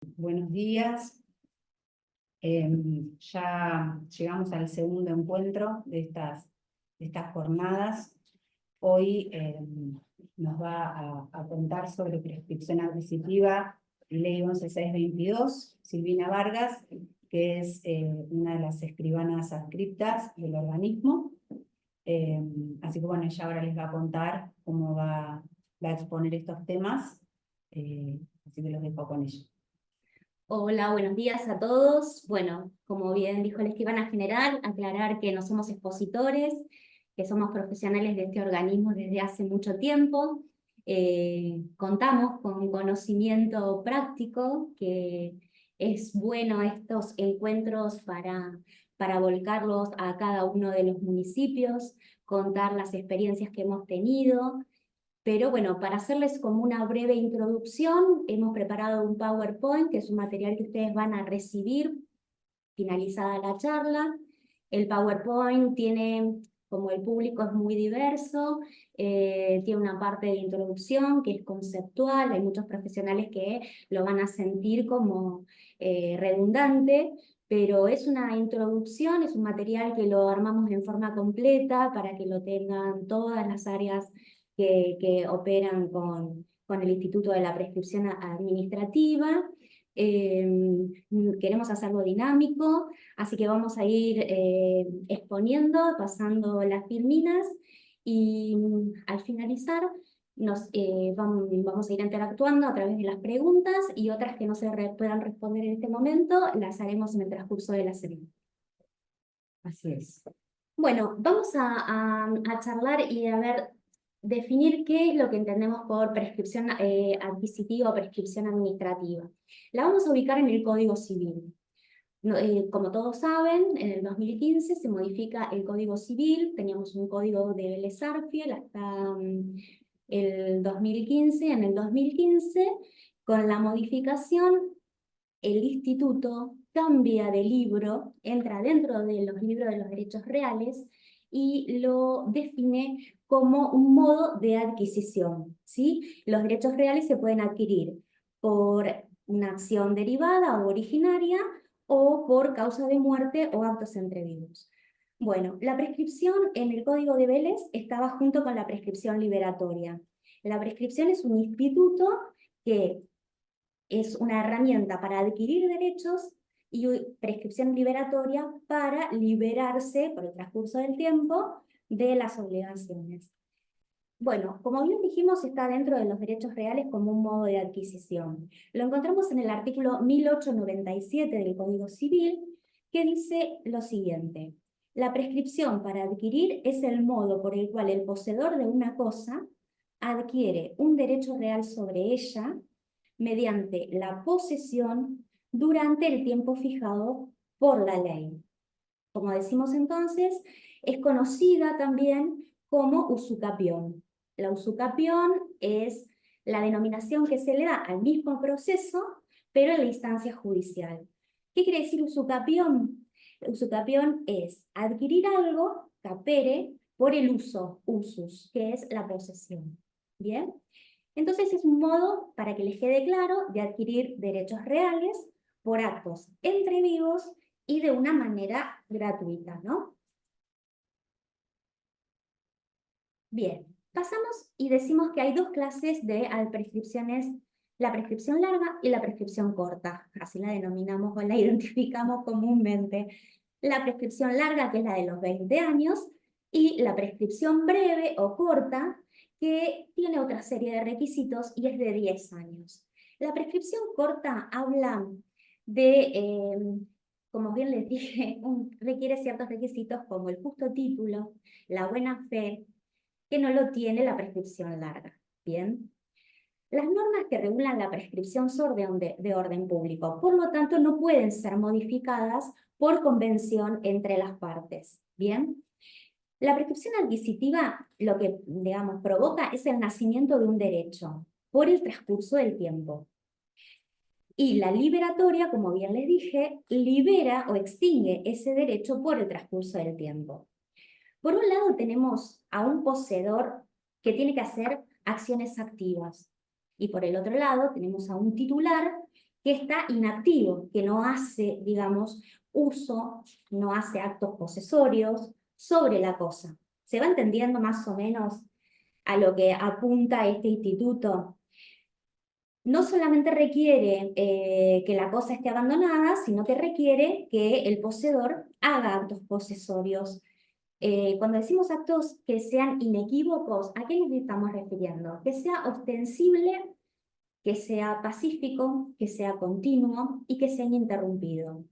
Buenos días. Ya llegamos al segundo encuentro de estas jornadas. Hoy nos va a contar sobre prescripción adquisitiva, Ley 11622, Silvina Vargas, que es una de las escribanas adscriptas del organismo. Así que bueno, ella ahora les va a contar cómo va a exponer estos temas, así que los dejo con ella. Hola, buenos días a todos. Bueno, como bien dijo la escribana general, aclarar que no somos expositores, que somos profesionales de este organismo desde hace mucho tiempo. Contamos con conocimiento práctico, que es bueno estos encuentros para volcarlos a cada uno de los municipios, contar las experiencias que hemos tenido. Pero bueno, para hacerles como una breve introducción, hemos preparado un PowerPoint, que es un material que ustedes van a recibir finalizada la charla. El PowerPoint tiene, como el público es muy diverso, tiene una parte de introducción que es conceptual. Hay muchos profesionales que lo van a sentir como redundante, pero es una introducción, es un material que lo armamos en forma completa para que lo tengan todas las áreas que operan con el Instituto de la Prescripción Administrativa. Queremos hacerlo dinámico, así que vamos a ir exponiendo, pasando las filminas y al finalizar vamos a ir interactuando a través de las preguntas y otras que no se puedan responder en este momento las haremos en el transcurso de la semana. Así es. Bueno, vamos a charlar y a ver, definir qué es lo que entendemos por prescripción adquisitiva o prescripción administrativa. La vamos a ubicar en el Código Civil. Como todos saben, en el 2015 se modifica el Código Civil. Teníamos un código de Vélez Sarsfield hasta el 2015. En el 2015, con la modificación, el instituto cambia de libro, entra dentro de los libros de los derechos reales y lo define como un modo de adquisición, ¿sí? Los derechos reales se pueden adquirir por una acción derivada o originaria o por causa de muerte o actos entre vivos. Bueno, la prescripción en el Código de Vélez estaba junto con la prescripción liberatoria. La prescripción es un instituto que es una herramienta para adquirir derechos y prescripción liberatoria para liberarse por el transcurso del tiempo de las obligaciones. Bueno, como bien dijimos, está dentro de los derechos reales como un modo de adquisición. Lo encontramos en el artículo 1897 del Código Civil, que dice lo siguiente: la prescripción para adquirir es el modo por el cual el poseedor de una cosa adquiere un derecho real sobre ella mediante la posesión durante el tiempo fijado por la ley. Como decimos entonces, es conocida también como usucapión. La usucapión es la denominación que se le da al mismo proceso, pero en la instancia judicial. ¿Qué quiere decir usucapión? Usucapión es adquirir algo, capere, por el uso, usus, que es la posesión. ¿Bien? Entonces es un modo, para que les quede claro, de adquirir derechos reales por actos entre vivos y de una manera gratuita, ¿no? Bien, pasamos y decimos que hay dos clases de prescripciones, la prescripción larga y la prescripción corta, así la denominamos o la identificamos comúnmente. La prescripción larga, que es la de los 20 años, y la prescripción breve o corta, que tiene otra serie de requisitos y es de 10 años. La prescripción corta habla de, como bien les dije, requiere ciertos requisitos como el justo título, la buena fe, que no lo tiene la prescripción larga. Bien. Las normas que regulan la prescripción son de orden público, por lo tanto no pueden ser modificadas por convención entre las partes. Bien. La prescripción adquisitiva lo que, digamos, provoca es el nacimiento de un derecho por el transcurso del tiempo. Y la liberatoria, como bien les dije, libera o extingue ese derecho por el transcurso del tiempo. Por un lado tenemos a un poseedor que tiene que hacer acciones activas. Y por el otro lado tenemos a un titular que está inactivo, que no hace, digamos, uso, no hace actos posesorios sobre la cosa. ¿Se va entendiendo más o menos a lo que apunta este instituto? No solamente requiere que la cosa esté abandonada, sino que requiere que el poseedor haga actos posesorios. Cuando decimos actos que sean inequívocos, ¿a qué nos estamos refiriendo? Que sea ostensible, que sea pacífico, que sea continuo y que sea ininterrumpido.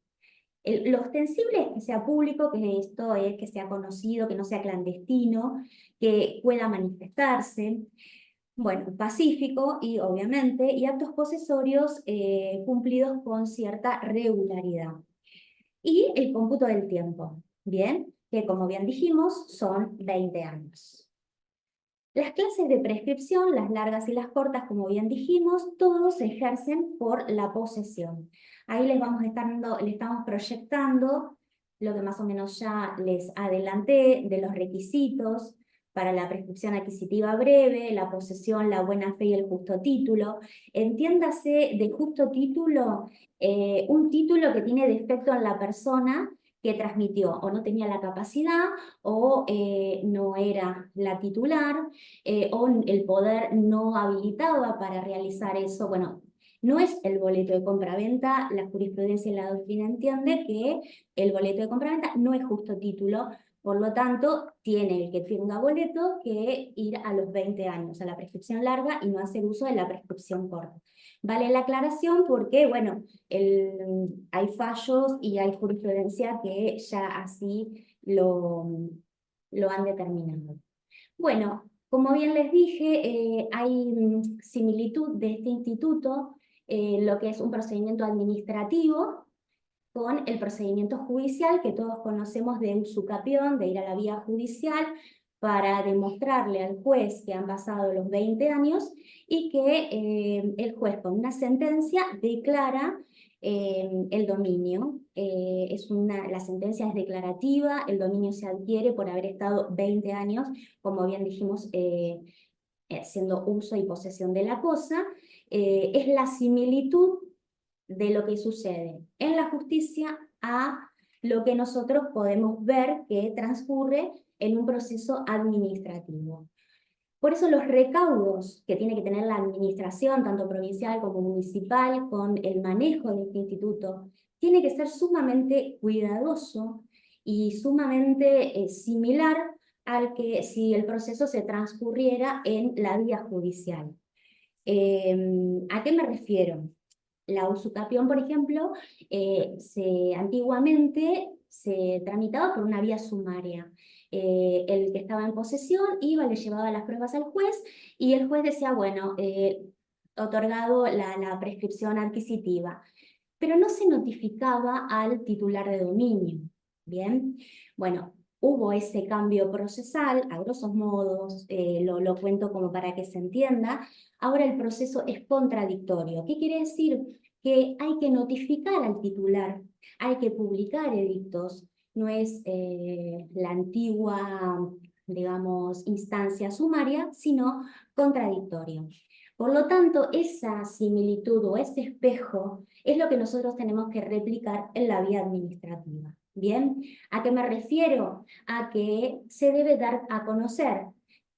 Lo ostensible es que sea público, que esto es que sea conocido, que no sea clandestino, que pueda manifestarse. Bueno, pacífico y obviamente, y actos posesorios cumplidos con cierta regularidad. Y el cómputo del tiempo, ¿bien? Que como bien dijimos, son 20 años. Las clases de prescripción, las largas y las cortas, como bien dijimos, todos se ejercen por la posesión. Ahí les estamos proyectando lo que más o menos ya les adelanté de los requisitos para la prescripción adquisitiva breve, la posesión, la buena fe y el justo título. Entiéndase de justo título, un título que tiene defecto en la persona que transmitió, o no tenía la capacidad, o no era la titular, o el poder no habilitaba para realizar eso. Bueno, no es el boleto de compraventa, la jurisprudencia y la doctrina entiende que el boleto de compraventa no es justo título, por lo tanto, tiene el que tenga boleto que ir a los 20 años, a la prescripción larga y no hacer uso de la prescripción corta. Vale la aclaración porque, bueno, hay fallos y hay jurisprudencia que ya así lo han determinado. Bueno, como bien les dije, hay similitud de este instituto, lo que es un procedimiento administrativo con el procedimiento judicial que todos conocemos de usucapión, de ir a la vía judicial para demostrarle al juez que han pasado los 20 años y que el juez con una sentencia declara el dominio. La sentencia es declarativa, el dominio se adquiere por haber estado 20 años, como bien dijimos, haciendo uso y posesión de la cosa. Es la similitud de lo que sucede en la justicia a lo que nosotros podemos ver que transcurre en un proceso administrativo. Por eso los recaudos que tiene que tener la administración, tanto provincial como municipal, con el manejo de este instituto, tiene que ser sumamente cuidadoso y sumamente similar al que si el proceso se transcurriera en la vía judicial. ¿A qué me refiero? La usucapión, por ejemplo, antiguamente se tramitaba por una vía sumaria. El que estaba en posesión iba, le llevaba las pruebas al juez y el juez decía, bueno, otorgado la prescripción adquisitiva, pero no se notificaba al titular de dominio. Bien, bueno, hubo ese cambio procesal, a grosos modos, lo cuento como para que se entienda. Ahora el proceso es contradictorio. ¿Qué quiere decir? Que hay que notificar al titular, hay que publicar edictos, no es la antigua, digamos, instancia sumaria, sino contradictorio. Por lo tanto, esa similitud o ese espejo es lo que nosotros tenemos que replicar en la vía administrativa. ¿Bien? ¿A qué me refiero? A que se debe dar a conocer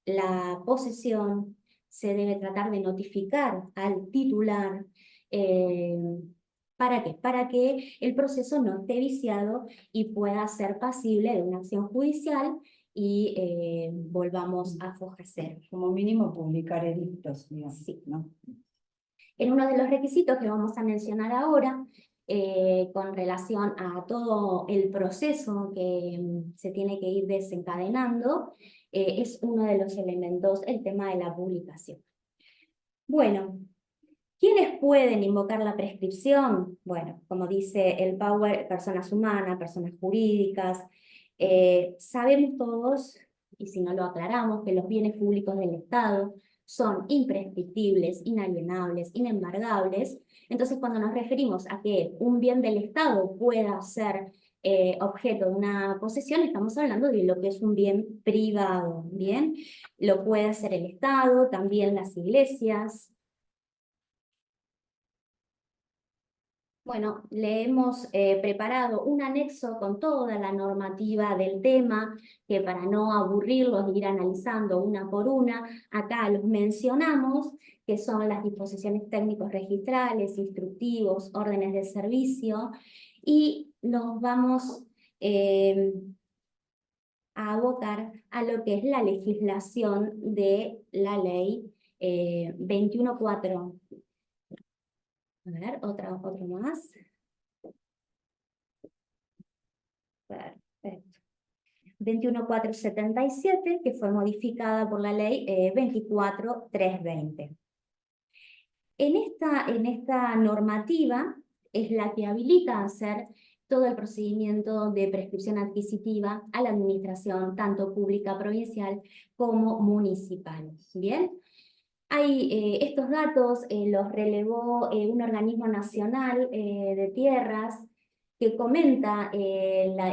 la posesión, se debe tratar de notificar al titular. ¿Para qué? Para que el proceso no esté viciado y pueda ser pasible de una acción judicial y volvamos a fojacer. Como mínimo publicar edictos, digamos, Sí. ¿no? En uno de los requisitos que vamos a mencionar ahora, con relación a todo el proceso que se tiene que ir desencadenando, es uno de los elementos, el tema de la publicación. Bueno, ¿quiénes pueden invocar la prescripción? Bueno, como dice el Power, personas humanas, personas jurídicas. Sabemos todos, y si no lo aclaramos, que los bienes públicos del Estado son imprescriptibles, inalienables, inembargables. Entonces, cuando nos referimos a que un bien del Estado pueda ser objeto de una posesión, estamos hablando de lo que es un bien privado, ¿bien? Lo puede hacer el Estado, también las iglesias. Bueno, le hemos preparado un anexo con toda la normativa del tema, que para no aburrirlos, ir analizando una por una, acá los mencionamos, que son las disposiciones técnicos registrales, instructivos, órdenes de servicio, y nos vamos a abocar a lo que es la legislación de la ley 21.4. A ver, otro más. Perfecto. 21.477, que fue modificada por la ley 24.320. En esta normativa es la que habilita a hacer todo el procedimiento de prescripción adquisitiva a la administración, tanto pública provincial como municipal. ¿Bien? Estos datos los relevó un organismo nacional de tierras que comenta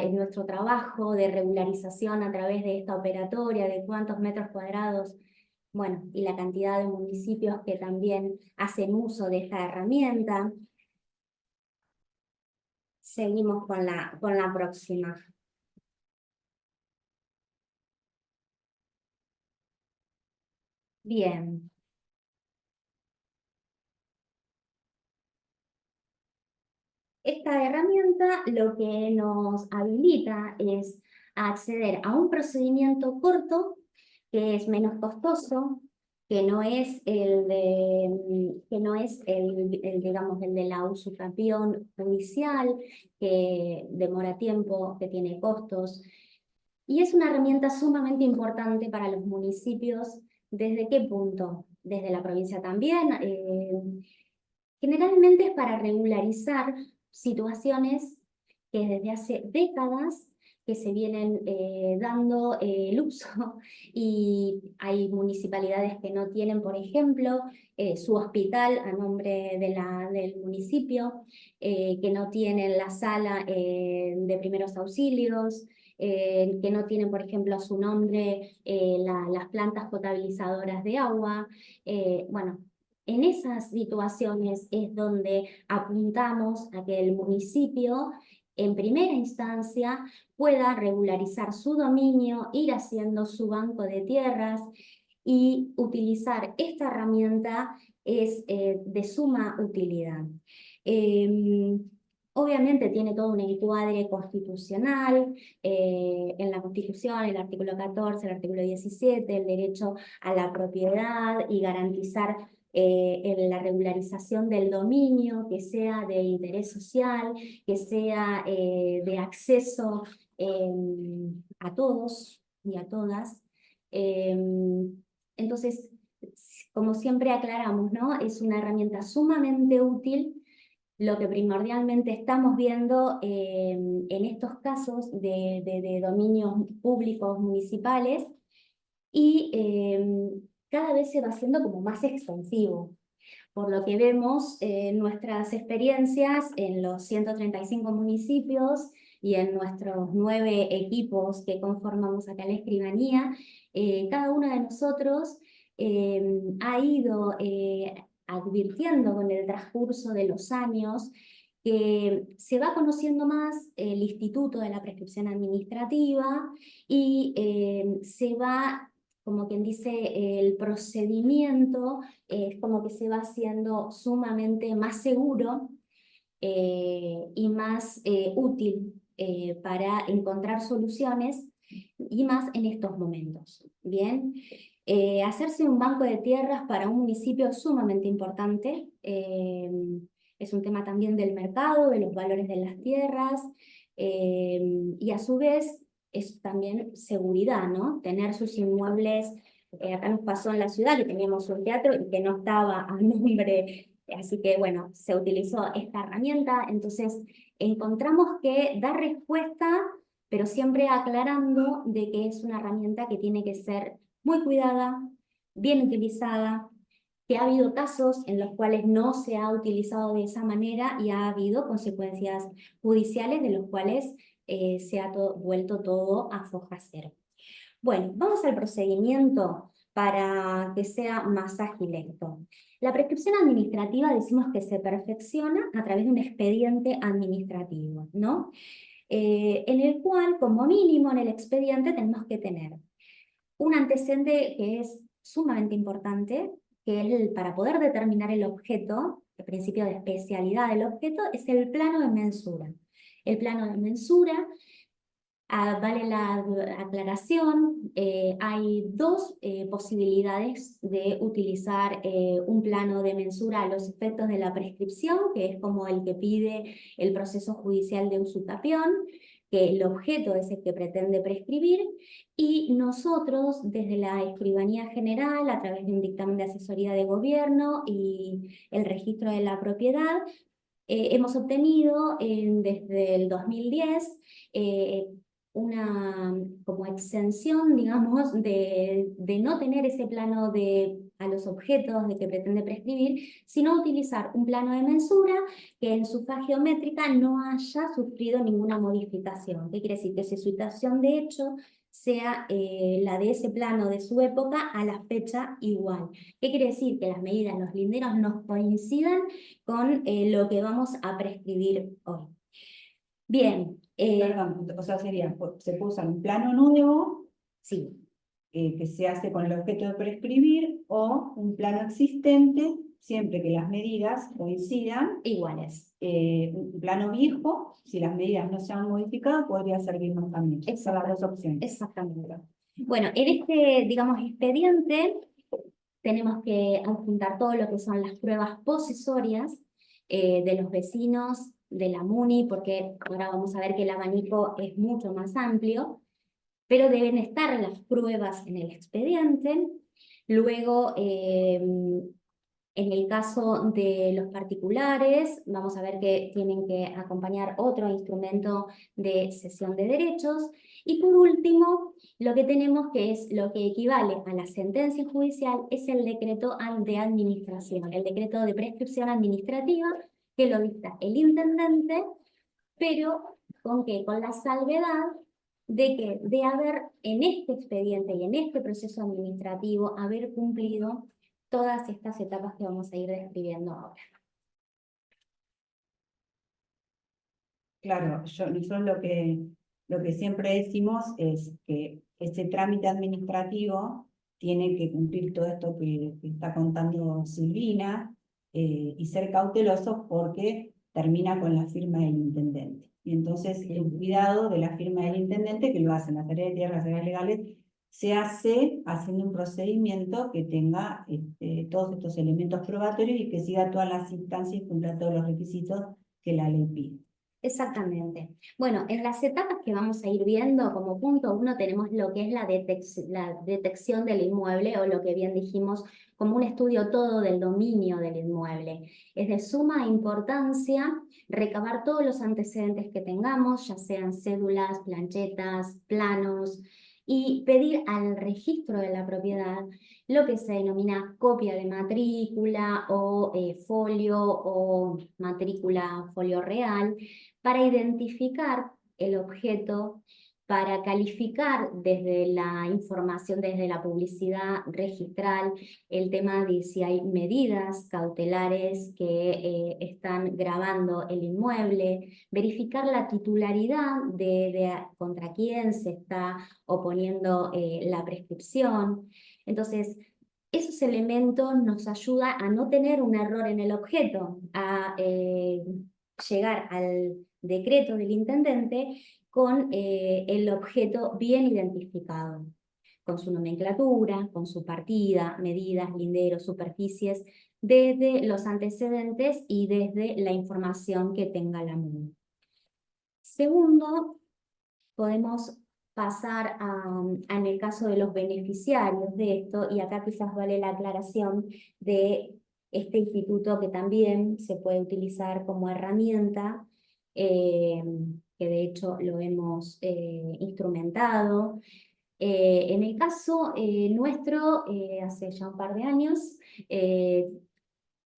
nuestro trabajo de regularización a través de esta operatoria, de cuántos metros cuadrados, bueno, y la cantidad de municipios que también hacen uso de esta herramienta. Seguimos con la próxima. Bien. Esta herramienta lo que nos habilita es acceder a un procedimiento corto, que es menos costoso, que no es digamos, el de la usucapión judicial, que demora tiempo, que tiene costos. Y es una herramienta sumamente importante para los municipios. ¿Desde qué punto? Desde la provincia también. Generalmente es para regularizar situaciones que desde hace décadas que se vienen dando el uso, y hay municipalidades que no tienen, por ejemplo, su hospital a nombre del municipio, que no tienen la sala de primeros auxilios, que no tienen, por ejemplo, a su nombre las plantas potabilizadoras de agua. Bueno, en esas situaciones es donde apuntamos a que el municipio, en primera instancia, pueda regularizar su dominio, ir haciendo su banco de tierras, y utilizar esta herramienta es de suma utilidad. Obviamente tiene todo un encuadre constitucional, en la Constitución, el artículo 14, el artículo 17, el derecho a la propiedad y garantizar en la regularización del dominio, que sea de interés social, que sea de acceso a todos y a todas. Entonces, como siempre aclaramos, ¿no? Es una herramienta sumamente útil. Lo que primordialmente estamos viendo en estos casos de dominios públicos municipales, y cada vez se va haciendo como más extensivo. Por lo que vemos en nuestras experiencias en los 135 municipios y en nuestros 9 equipos que conformamos acá en la escribanía, cada uno de nosotros ha ido advirtiendo con el transcurso de los años que se va conociendo más el instituto de la prescripción administrativa, y se va, como quien dice, el procedimiento es como que se va haciendo sumamente más seguro y más útil para encontrar soluciones, y más en estos momentos. Bien, hacerse un banco de tierras para un municipio es sumamente importante. Es un tema también del mercado, de los valores de las tierras, y a su vez es también seguridad, ¿no? Tener sus inmuebles. Acá nos pasó en la ciudad que teníamos un teatro y que no estaba a nombre, así que bueno, se utilizó esta herramienta. Entonces encontramos que da respuesta, pero siempre aclarando de que es una herramienta que tiene que ser muy cuidada, bien utilizada, que ha habido casos en los cuales no se ha utilizado de esa manera y ha habido consecuencias judiciales de los cuales se ha vuelto todo a foja cero. Bueno, vamos al procedimiento para que sea más ágil esto. La prescripción administrativa decimos que se perfecciona a través de un expediente administrativo, ¿no? En el cual, como mínimo en el expediente, tenemos que tener un antecedente que es sumamente importante, que es para poder determinar el objeto, el principio de especialidad del objeto, es el plano de mensura. El plano de mensura, vale la aclaración, hay dos posibilidades de utilizar un plano de mensura a los efectos de la prescripción, que es como el que pide el proceso judicial de usucapión, que el objeto es el que pretende prescribir, y nosotros desde la Escribanía General, a través de un dictamen de asesoría de gobierno y el registro de la propiedad, hemos obtenido desde el 2010 una como exención, digamos, de no tener ese plano a los objetos de que pretende prescribir, sino utilizar un plano de mensura que en su faz geométrica no haya sufrido ninguna modificación. ¿Qué quiere decir? Que su situación de hecho sea la de ese plano de su época a la fecha igual. ¿Qué quiere decir? Que las medidas, los linderos nos coincidan con lo que vamos a prescribir hoy. Bien. Perdón, o sea, sería, se puede usar un plano nuevo Sí. Que se hace con el objeto de prescribir o un plano existente, siempre que las medidas coincidan. Iguales. Un plano viejo, si las medidas no se han modificado, podría servirnos también. Son las dos opciones. Exactamente. Bueno, en este, digamos, expediente tenemos que adjuntar todo lo que son las pruebas posesorias de los vecinos, de la MUNI, porque ahora vamos a ver que el abanico es mucho más amplio, pero deben estar las pruebas en el expediente. Luego, en el caso de los particulares, vamos a ver que tienen que acompañar otro instrumento de cesión de derechos. Y por último, lo que tenemos que es lo que equivale a la sentencia judicial es el decreto de administración, el decreto de prescripción administrativa que lo dicta el intendente, pero ¿con qué? Con la salvedad de que de haber en este expediente y en este proceso administrativo haber cumplido todas estas etapas que vamos a ir describiendo ahora. Claro, nosotros lo que siempre decimos es que ese trámite administrativo tiene que cumplir todo esto que está contando Silvina y ser cauteloso porque termina con la firma del intendente. Y entonces el cuidado de la firma del intendente, que lo hacen las tareas de tierra, las tareas legales, se hace haciendo un procedimiento que tenga todos estos elementos probatorios y que siga todas las instancias y cumpla todos los requisitos que la ley pide. Exactamente. Bueno, en las etapas que vamos a ir viendo, como punto 1 tenemos lo que es la detección del inmueble, o lo que bien dijimos, como un estudio todo del dominio del inmueble. Es de suma importancia recabar todos los antecedentes que tengamos, ya sean cédulas, planchetas, planos, y pedir al registro de la propiedad lo que se denomina copia de matrícula o folio o matrícula folio real, para identificar el objeto, para calificar desde la información, desde la publicidad registral, el tema de si hay medidas cautelares que están grabando el inmueble, verificar la titularidad de contra quién se está oponiendo la prescripción. Entonces, esos elementos nos ayudan a no tener un error en el objeto, a llegar al decreto del intendente con el objeto bien identificado, con su nomenclatura, con su partida, medidas, linderos, superficies, desde los antecedentes y desde la información que tenga la MUNI. Segundo, podemos pasar en el caso de los beneficiarios de esto, y acá quizás vale la aclaración de este instituto que también se puede utilizar como herramienta, que de hecho lo hemos instrumentado. En el caso nuestro, hace ya un par de años,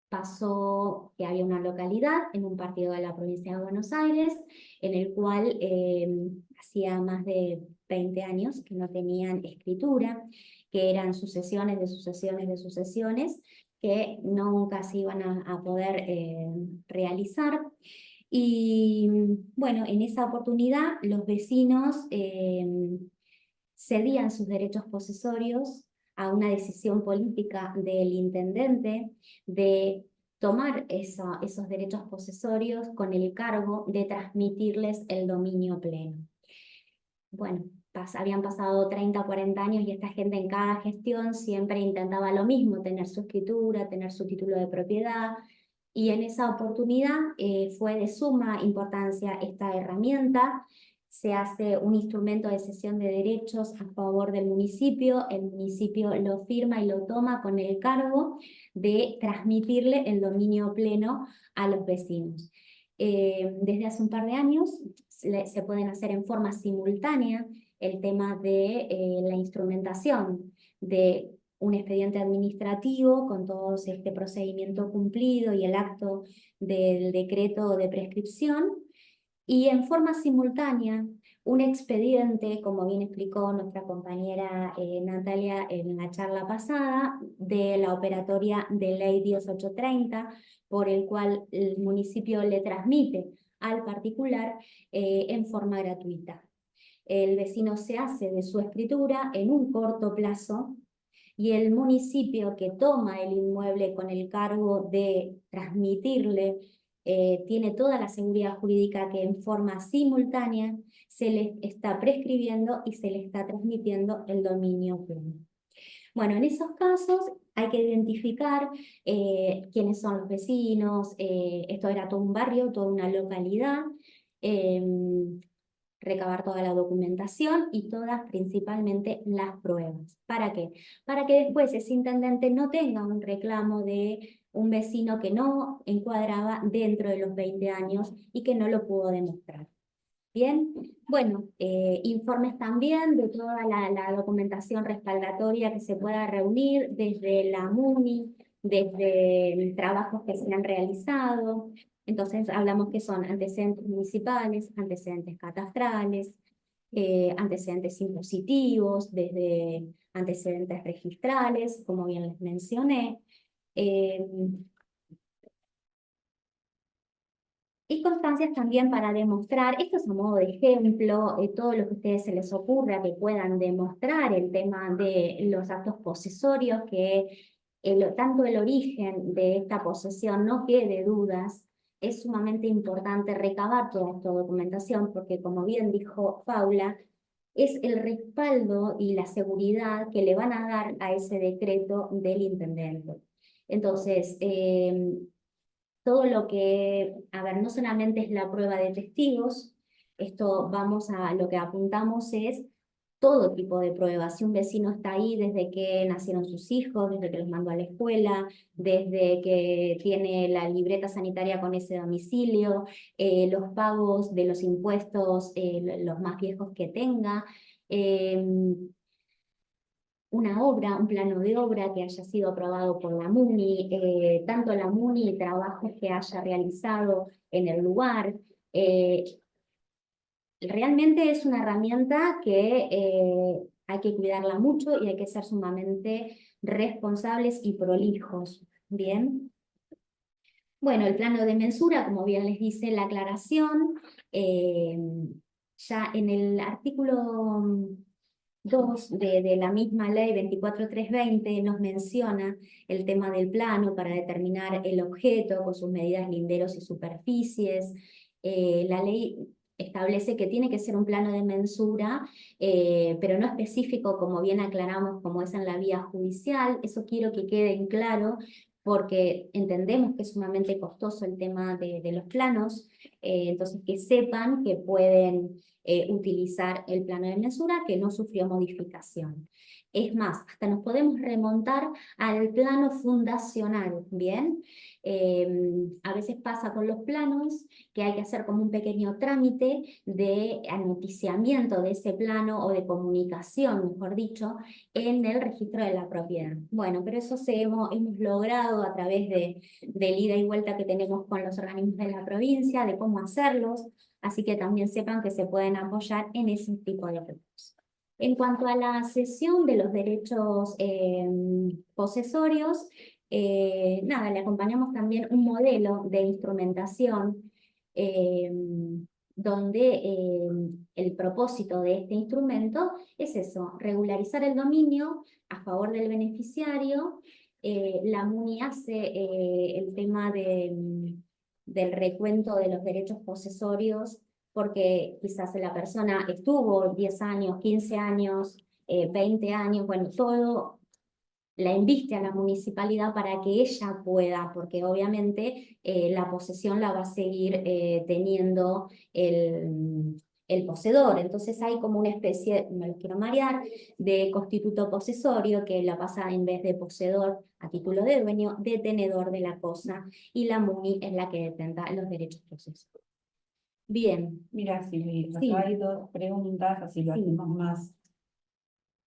pasó que había una localidad en un partido de la provincia de Buenos Aires, en el cual hacía más de 20 años que no tenían escritura, que eran sucesiones de sucesiones de sucesiones, que nunca se iban a poder realizar. Y bueno, en esa oportunidad los vecinos cedían sus derechos posesorios a una decisión política del intendente de tomar esos derechos posesorios con el cargo de transmitirles el dominio pleno. Bueno, habían pasado 30 o 40 años y esta gente en cada gestión siempre intentaba lo mismo, tener su escritura, tener su título de propiedad, y en esa oportunidad fue de suma importancia esta herramienta. Se hace un instrumento de cesión de derechos a favor del municipio, el municipio lo firma y lo toma con el cargo de transmitirle el dominio pleno a los vecinos. Desde hace un par de años se pueden hacer en forma simultánea el tema de la instrumentación de un expediente administrativo con todo este procedimiento cumplido y el acto del decreto de prescripción, y en forma simultánea un expediente, como bien explicó nuestra compañera Natalia en la charla pasada, de la operatoria de ley 10830, por el cual el municipio le transmite al particular en forma gratuita. El vecino se hace de su escritura en un corto plazo, y el municipio que toma el inmueble con el cargo de transmitirle tiene toda la seguridad jurídica que en forma simultánea se le está prescribiendo y se le está transmitiendo el dominio pleno. Bueno, en esos casos hay que identificar quiénes son los vecinos. Esto era todo un barrio, toda una localidad. Recabar toda la documentación y todas principalmente las pruebas. ¿Para qué? Para que después ese intendente no tenga un reclamo de un vecino que no encuadraba dentro de los 20 años y que no lo pudo demostrar. Bien, bueno, informes también de toda la documentación respaldatoria que se pueda reunir desde la MUNI, desde trabajos que se han realizado. Entonces hablamos que son antecedentes municipales, antecedentes catastrales, antecedentes impositivos, desde antecedentes registrales, como bien les mencioné, y constancias también para demostrar, esto es a modo de ejemplo, todo lo que a ustedes se les ocurra que puedan demostrar el tema de los actos posesorios, que tanto el origen de esta posesión no quede dudas. Es sumamente importante recabar toda esta documentación porque, como bien dijo Paula, es el respaldo y la seguridad que le van a dar a ese decreto del intendente. Entonces, todo lo que, a ver, no solamente es la prueba de testigos, esto vamos a, lo que apuntamos es todo tipo de pruebas. Si un vecino está ahí desde que nacieron sus hijos, desde que los mandó a la escuela, desde que tiene la libreta sanitaria con ese domicilio, los pagos de los impuestos, los más viejos que tenga, una obra, un plano de obra que haya sido aprobado por la MUNI, tanto la MUNI y trabajos que haya realizado en el lugar. Realmente es una herramienta que hay que cuidarla mucho y hay que ser sumamente responsables y prolijos. Bien. Bueno, el plano de mensura, como bien les dice la aclaración, ya en el artículo 2 de la misma ley 24320 nos menciona el tema del plano para determinar el objeto con sus medidas linderos y superficies. La ley establece que tiene que ser un plano de mensura, pero no específico, como bien aclaramos, como es en la vía judicial. Eso quiero que quede en claro, porque entendemos que es sumamente costoso el tema de los planos, entonces que sepan que pueden utilizar el plano de mensura que no sufrió modificación. Es más, hasta nos podemos remontar al plano fundacional, ¿bien? A veces pasa con los planos que hay que hacer como un pequeño trámite de anoticiamiento de ese plano o de comunicación, mejor dicho, en el registro de la propiedad. Bueno, pero eso hemos logrado a través del ida y vuelta que tenemos con los organismos de la provincia, de cómo hacerlos, así que también sepan que se pueden apoyar en ese tipo de planos. En cuanto a la cesión de los derechos posesorios, nada, le acompañamos también un modelo de instrumentación donde el propósito de este instrumento es eso, regularizar el dominio a favor del beneficiario. La MUNI hace el tema del recuento de los derechos posesorios porque quizás la persona estuvo 10 años, 15 años, 20 años, bueno, todo la inviste a la municipalidad para que ella pueda, porque obviamente la posesión la va a seguir teniendo el poseedor. Entonces hay como una especie, no lo quiero marear, de constituto posesorio que la pasa en vez de poseedor a título de dueño, detenedor de la cosa, y la MUNI es la que detenta los derechos posesorios. Bien. Mira, Silvi, Sí. acá hay dos preguntas, así lo Sí. hacemos más.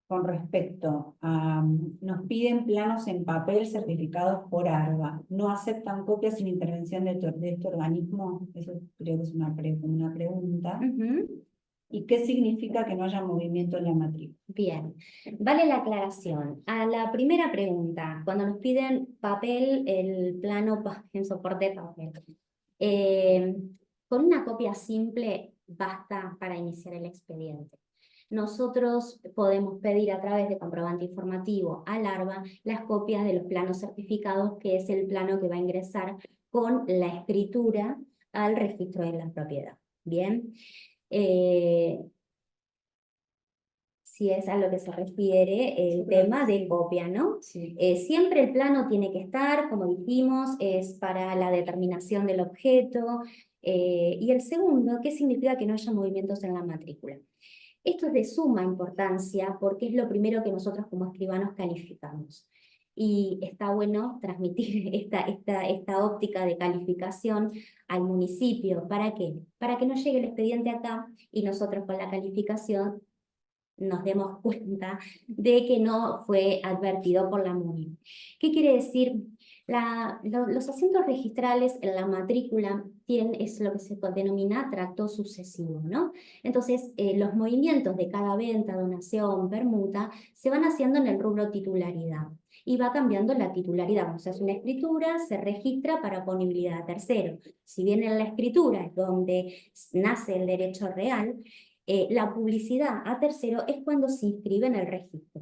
Con respecto a, nos piden planos en papel certificados por ARBA. ¿No aceptan copias sin intervención de este organismo? Eso creo que es una pregunta. ¿Y qué significa que no haya movimiento en la matrícula? Bien, vale la aclaración. A la primera pregunta, cuando nos piden papel, el plano en soporte de papel, con una copia simple basta para iniciar el expediente. Nosotros podemos pedir a través de comprobante informativo al ARBA las copias de los planos certificados, que es el plano que va a ingresar con la escritura al registro de la propiedad. Bien. Si es a lo que se refiere el tema de copia, ¿no? Sí. Siempre el plano tiene que estar, como dijimos, es para la determinación del objeto. Y el segundo, ¿qué significa que no haya movimientos en la matrícula? Esto es de suma importancia porque es lo primero que nosotros como escribanos calificamos. Y está bueno transmitir esta óptica de calificación al municipio. ¿Para qué? Para que no llegue el expediente acá y nosotros con la calificación nos demos cuenta de que no fue advertido por la MUNI. ¿Qué quiere decir? Los asientos registrales en la matrícula es lo que se denomina tracto sucesivo, ¿no? Entonces, los movimientos de cada venta, donación, permuta, se van haciendo en el rubro titularidad y va cambiando la titularidad. Cuando se hace una escritura, se registra para ponibilidad a tercero. Si bien en la escritura es donde nace el derecho real, la publicidad a tercero es cuando se inscribe en el registro.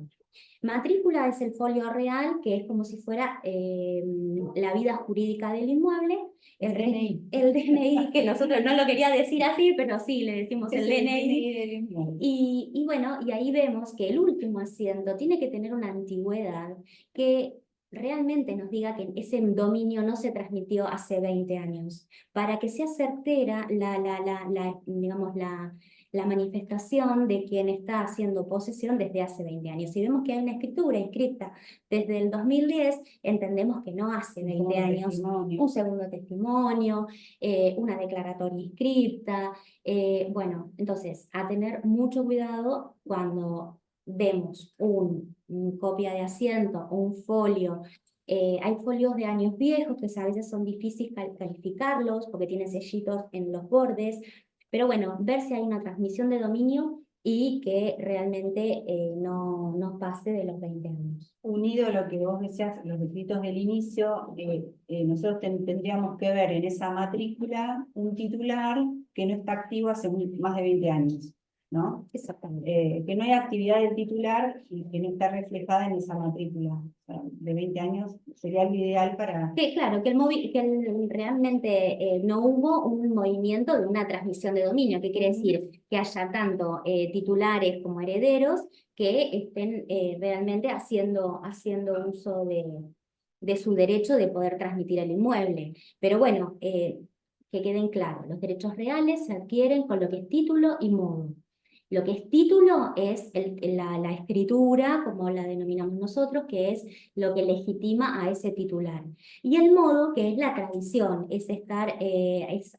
Matrícula es el folio real, que es como si fuera la vida jurídica del inmueble. El DNI. El DNI, que nosotros no lo quería decir así, pero sí, le decimos el DNI. Y bueno, y ahí vemos que el último asiento tiene que tener una antigüedad que realmente nos diga que ese dominio no se transmitió hace 20 años, para que sea certera digamos, la manifestación de quien está haciendo posesión desde hace 20 años. Si vemos que hay una escritura inscrita desde el 2010, entendemos que no hace 20 años, un segundo testimonio, una declaratoria inscripta. Bueno, entonces, a tener mucho cuidado cuando vemos una copia de asiento o un folio. Hay folios de años viejos que a veces son difíciles calificarlos porque tienen sellitos en los bordes. Pero bueno, ver si hay una transmisión de dominio y que realmente no pase de los 20 años. Unido a lo que vos decías, los requisitos del inicio, nosotros tendríamos que ver en esa matrícula un titular que no está activo hace más de 20 años, ¿no? Exactamente. Que no hay actividad del titular y que no está reflejada en esa matrícula. O sea, de 20 años sería lo ideal para... Claro, que realmente no hubo un movimiento de una transmisión de dominio, que quiere decir que haya tanto titulares como herederos que estén realmente haciendo uso de su derecho de poder transmitir el inmueble. Pero bueno, que queden claros, los derechos reales se adquieren con lo que es título y modo. Lo que es título es la escritura, como la denominamos nosotros, que es lo que legitima a ese titular. Y el modo, que es la tradición, es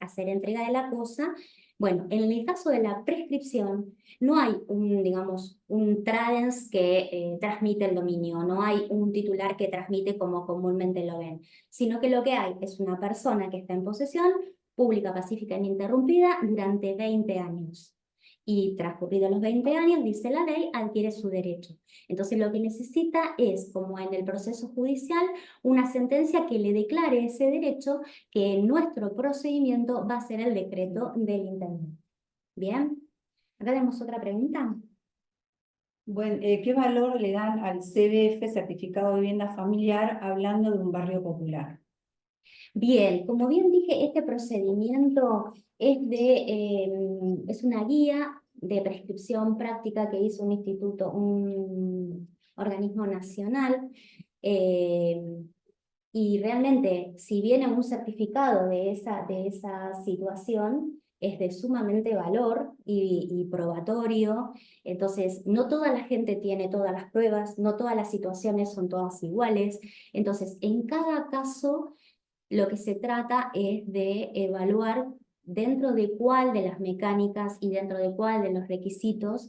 hacer entrega de la cosa. Bueno, en el caso de la prescripción, no hay digamos, un tradens que transmite el dominio, no hay un titular que transmite como comúnmente lo ven, sino que lo que hay es una persona que está en posesión, pública, pacífica e ininterrumpida durante 20 años. Y transcurridos los 20 años, dice la ley, adquiere su derecho. Entonces lo que necesita es, como en el proceso judicial, una sentencia que le declare ese derecho, que en nuestro procedimiento va a ser el decreto del intendente. ¿Bien? Acá tenemos otra pregunta. Bueno, ¿qué valor le dan al CBF, Certificado de Vivienda Familiar, hablando de un barrio popular? Bien, como bien dije, este procedimiento es una guía de prescripción práctica que hizo un instituto, un organismo nacional, y realmente, si viene un certificado de esa situación, es de sumamente valor y probatorio. Entonces, no toda la gente tiene todas las pruebas, no todas las situaciones son todas iguales. Entonces, en cada caso, lo que se trata es de evaluar dentro de cuál de las mecánicas y dentro de cuál de los requisitos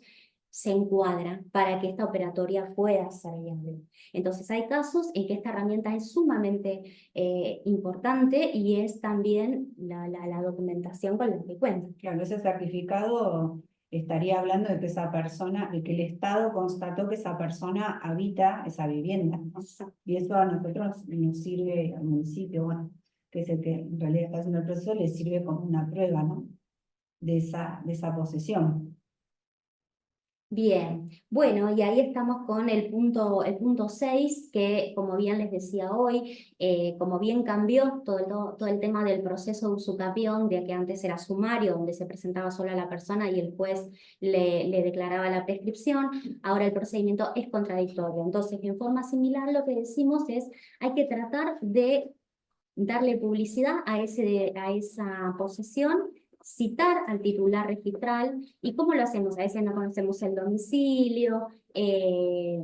se encuadra para que esta operatoria pueda ser viable. Entonces hay casos en que esta herramienta es sumamente importante y es también la documentación con la que cuenta. Claro, ese certificado estaría hablando de que esa persona, de que el Estado constató que esa persona habita esa vivienda, ¿no? Y eso a nosotros nos sirve, al municipio, bueno, que es el que en realidad está haciendo el proceso, le sirve como una prueba, ¿no? De esa posesión. Bien, bueno, y ahí estamos con el punto 6, que como bien les decía hoy, como bien cambió todo el tema del proceso de usucapión, de que antes era sumario, donde se presentaba solo a la persona y el juez le declaraba la prescripción, ahora el procedimiento es contradictorio. Entonces, en forma similar, lo que decimos es, hay que tratar de darle publicidad a esa posesión, citar al titular registral. ¿Y cómo lo hacemos? A veces no conocemos el domicilio. Es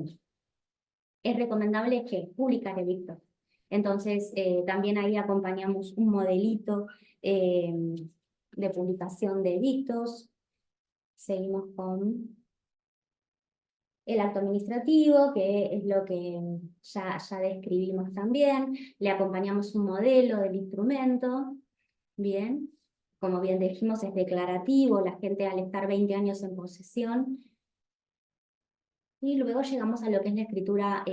recomendable que publicar edicto. Entonces, también ahí acompañamos un modelito de publicación de edictos. Seguimos con el acto administrativo, que es lo que ya describimos también. Le acompañamos un modelo del instrumento. Bien, como bien dijimos, es declarativo, la gente al estar 20 años en posesión. Y luego llegamos a lo que es la escritura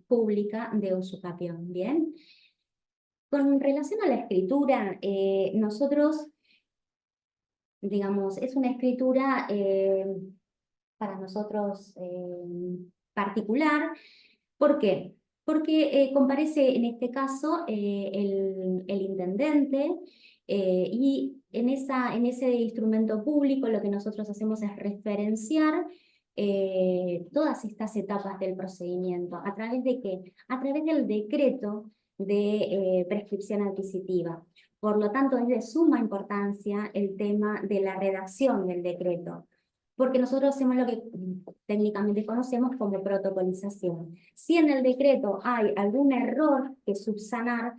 pública de usucapión. Bien. Con relación a la escritura, nosotros, digamos, es una escritura para nosotros particular. ¿Por qué? Porque comparece en este caso el intendente y en ese instrumento público lo que nosotros hacemos es referenciar todas estas etapas del procedimiento. ¿A través de qué? A través del decreto de prescripción adquisitiva. Por lo tanto, es de suma importancia el tema de la redacción del decreto, porque nosotros hacemos lo que técnicamente conocemos como protocolización. Si en el decreto hay algún error que subsanar,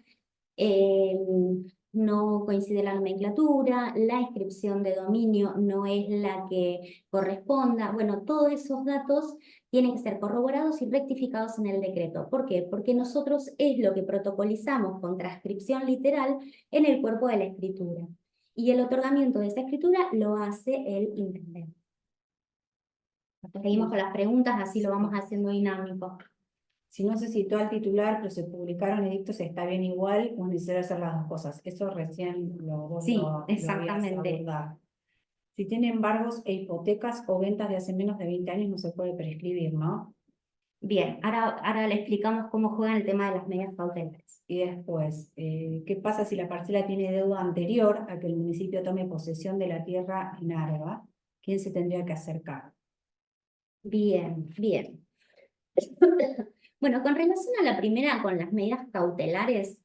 no coincide la nomenclatura, la inscripción de dominio no es la que corresponda, bueno, todos esos datos tienen que ser corroborados y rectificados en el decreto. ¿Por qué? Porque nosotros es lo que protocolizamos con transcripción literal en el cuerpo de la escritura. Y el otorgamiento de esa escritura lo hace el intendente. Seguimos con las preguntas, así lo vamos haciendo dinámico. Si no se citó al titular, pero se publicaron edictos, ¿está bien igual o es necesario hacer las dos cosas? Eso recién Sí, lo exactamente. habías abordado. Si tiene embargos e hipotecas o ventas de hace menos de 20 años, no se puede prescribir, ¿no? Bien, ahora le explicamos cómo juegan el tema de las medidas cautelares. Y después, ¿qué pasa si la parcela tiene deuda anterior a que el municipio tome posesión de la tierra en Arba? ¿Quién se tendría que hacer cargo? Bien, bien. Bueno, con relación a la primera, con las medidas cautelares,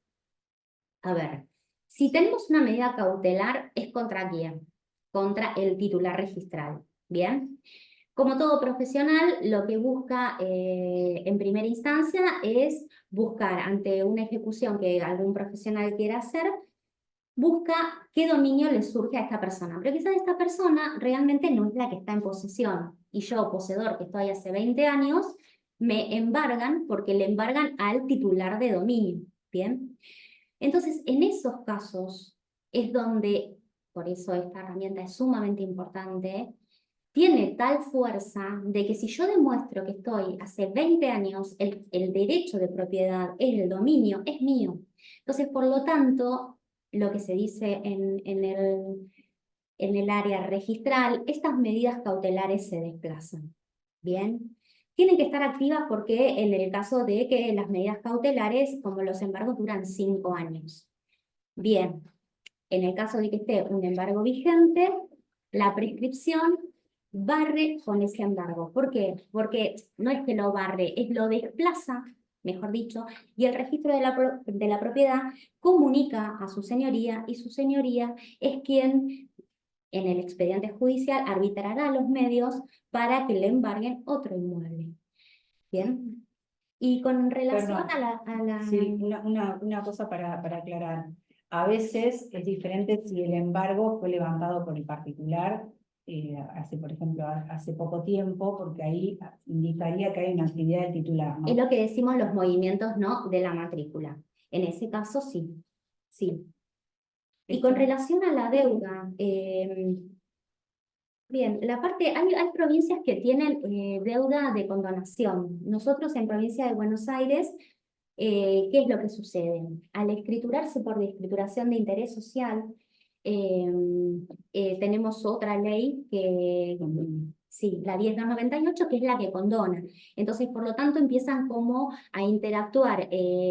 a ver, si tenemos una medida cautelar, ¿es contra quién? Contra el titular registral. ¿bien? Como todo profesional, lo que busca en primera instancia es buscar ante una ejecución que algún profesional quiera hacer, busca qué dominio le surge a esta persona. Pero quizás esta persona realmente no es la que está en posesión. Y yo, poseedor, que estoy hace 20 años, me embargan porque le embargan al titular de dominio. ¿Bien? Entonces, en esos casos es donde, por eso esta herramienta es sumamente importante, tiene tal fuerza de que si yo demuestro que estoy hace 20 años, el derecho de propiedad, el dominio, es mío. Entonces, por lo tanto, lo que se dice en el área registral, estas medidas cautelares se desplazan. ¿Bien? Tienen que estar activas porque en el caso de que las medidas cautelares, como los embargos, duran 5 años. Bien, en el caso de que esté un embargo vigente, la prescripción barre con ese embargo. ¿Por qué? Porque no es que lo barre, es lo desplaza, mejor dicho, y el registro de la propiedad comunica a su señoría, y su señoría es quien en el expediente judicial arbitrará los medios para que le embarguen otro inmueble. ¿Bien? Y con relación Perdón, a la... sí, una cosa para aclarar. A veces es diferente si el embargo fue levantado por el particular, hace, por ejemplo, hace poco tiempo, porque ahí indicaría que hay una actividad del titular, Es ¿no? lo que decimos los movimientos, ¿no?, de la matrícula. En ese caso, sí. Sí. Y con relación a la deuda, bien, hay provincias que tienen deuda de condonación. Nosotros en provincia de Buenos Aires, ¿qué es lo que sucede? Al escriturarse por escrituración de interés social, eh, tenemos otra ley que, sí, la 1098, que es la que condona. Entonces, por lo tanto, empiezan como a interactuar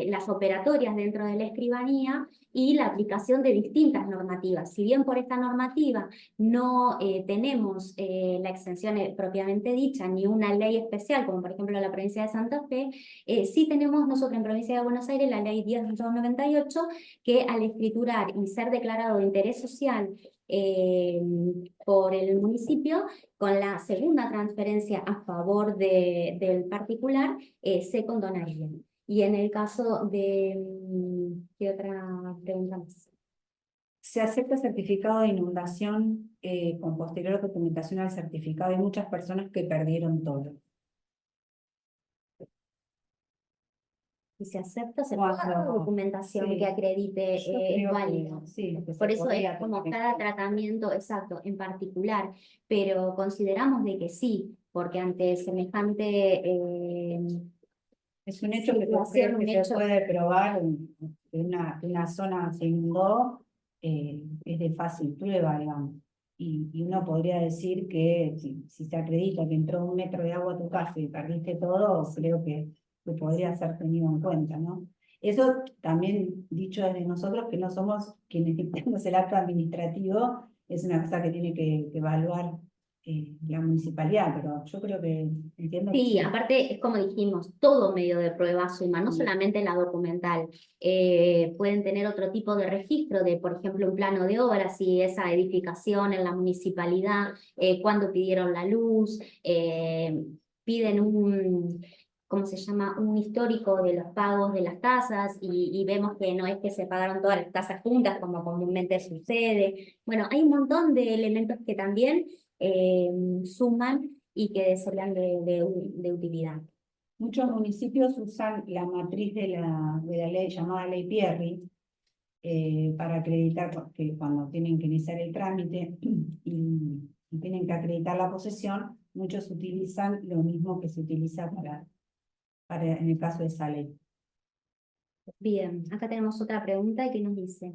las operatorias dentro de la escribanía y la aplicación de distintas normativas. Si bien por esta normativa no tenemos la exención propiamente dicha, ni una ley especial, como por ejemplo la provincia de Santa Fe, sí tenemos nosotros en provincia de Buenos Aires la ley 1098, que al escriturar y ser declarado de interés social por el municipio, con la segunda transferencia a favor del particular, se condonaría. Y en el caso de... ¿Qué otra pregunta más? Se acepta certificado de inundación con posterior documentación al certificado. Hay muchas personas que perdieron todo. Y se acepta Cuando- documentación sí, que acredite yo es creo válida. que sí, que se Por eso es podría como tener en cada cuenta. tratamiento exacto en particular, pero consideramos de que sí, porque ante semejante Es un hecho que situación, un se hecho... puede probar que una zona se inundó, es de fácil prueba, digamos. Y uno podría decir que si se acredita que entró 1 metro de agua a tu casa y perdiste todo, creo que podría ser tenido en cuenta, ¿no? Eso también dicho desde nosotros, que no somos quienes dictamos el acto administrativo, es una cosa que tiene que evaluar la municipalidad, pero yo creo que entiendo que Sí, sí. aparte es como dijimos, todo medio de prueba suma, no solamente la documental. Pueden tener otro tipo de registro de, por ejemplo, un plano de obra, si esa edificación en la municipalidad, cuándo pidieron la luz, piden un, ¿cómo se llama?, un histórico de los pagos de las tasas y vemos que no es que se pagaron todas las tasas juntas como comúnmente sucede. Bueno, hay un montón de elementos que también suman y que serían de utilidad. Muchos municipios usan la matriz de la ley llamada Ley Pierri para acreditar que cuando tienen que iniciar el trámite y tienen que acreditar la posesión, muchos utilizan lo mismo que se utiliza para en el caso de esa ley. Bien, acá tenemos otra pregunta que nos dice.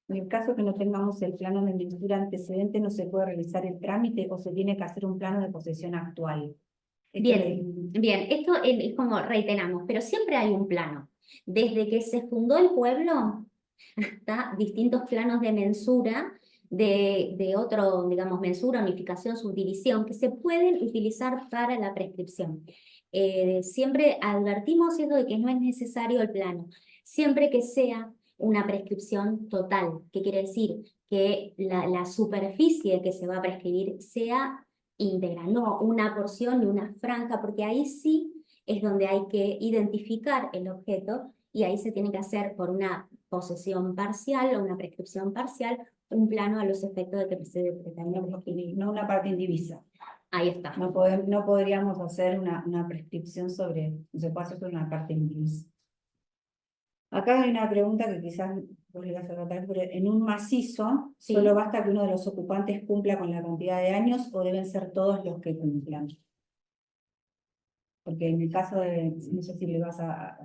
En el caso que no tengamos el plano de mensura antecedente, ¿no se puede realizar el trámite o se tiene que hacer un plano de posesión actual? Bien, bien, esto es como reiteramos, pero siempre hay un plano. Desde que se fundó el pueblo hasta distintos planos de mensura, de otro, digamos, mensura, unificación, subdivisión, que se pueden utilizar para la prescripción. Siempre advertimos eso de que no es necesario el plano, siempre que sea una prescripción total, que quiere decir que la superficie que se va a prescribir sea íntegra, no una porción ni una franja, porque ahí sí es donde hay que identificar el objeto y ahí se tiene que hacer por una posesión parcial o una prescripción parcial un plano a los efectos de que se pretende prescribir. No una parte indivisa. Ahí está. No podríamos hacer una prescripción sobre, no se puede hacer sobre una parte indivisa. Acá hay una pregunta que quizás vos le vas a tratar, pero en un macizo, Sí. ¿solo basta que uno de los ocupantes cumpla con la cantidad de años o deben ser todos los que cumplan? Porque en el caso de, no sé si le vas a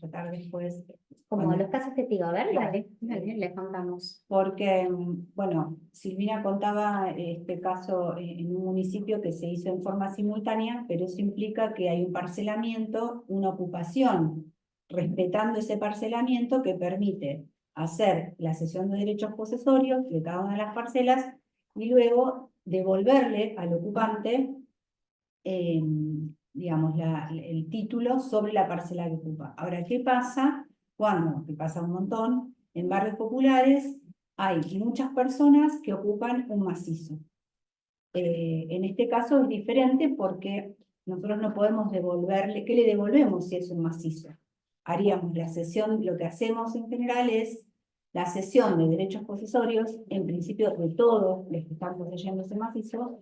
tratar después. Como los casos que te digo, a ver, Claro. dale, les contamos. Porque, bueno, Silvina contaba este caso en un municipio que se hizo en forma simultánea, pero eso implica que hay un parcelamiento, una ocupación, respetando ese parcelamiento que permite hacer la cesión de derechos posesorios de cada una de las parcelas y luego devolverle al ocupante, digamos, el título sobre la parcela que ocupa. Ahora, ¿qué pasa cuando? Que pasa un montón, en barrios populares hay muchas personas que ocupan un macizo. En este caso es diferente porque nosotros no podemos devolverle, ¿qué le devolvemos si es un macizo? Haríamos la cesión, lo que hacemos en general es la cesión de derechos posesorios, en principio de todos los que están poseyendo ese macizo.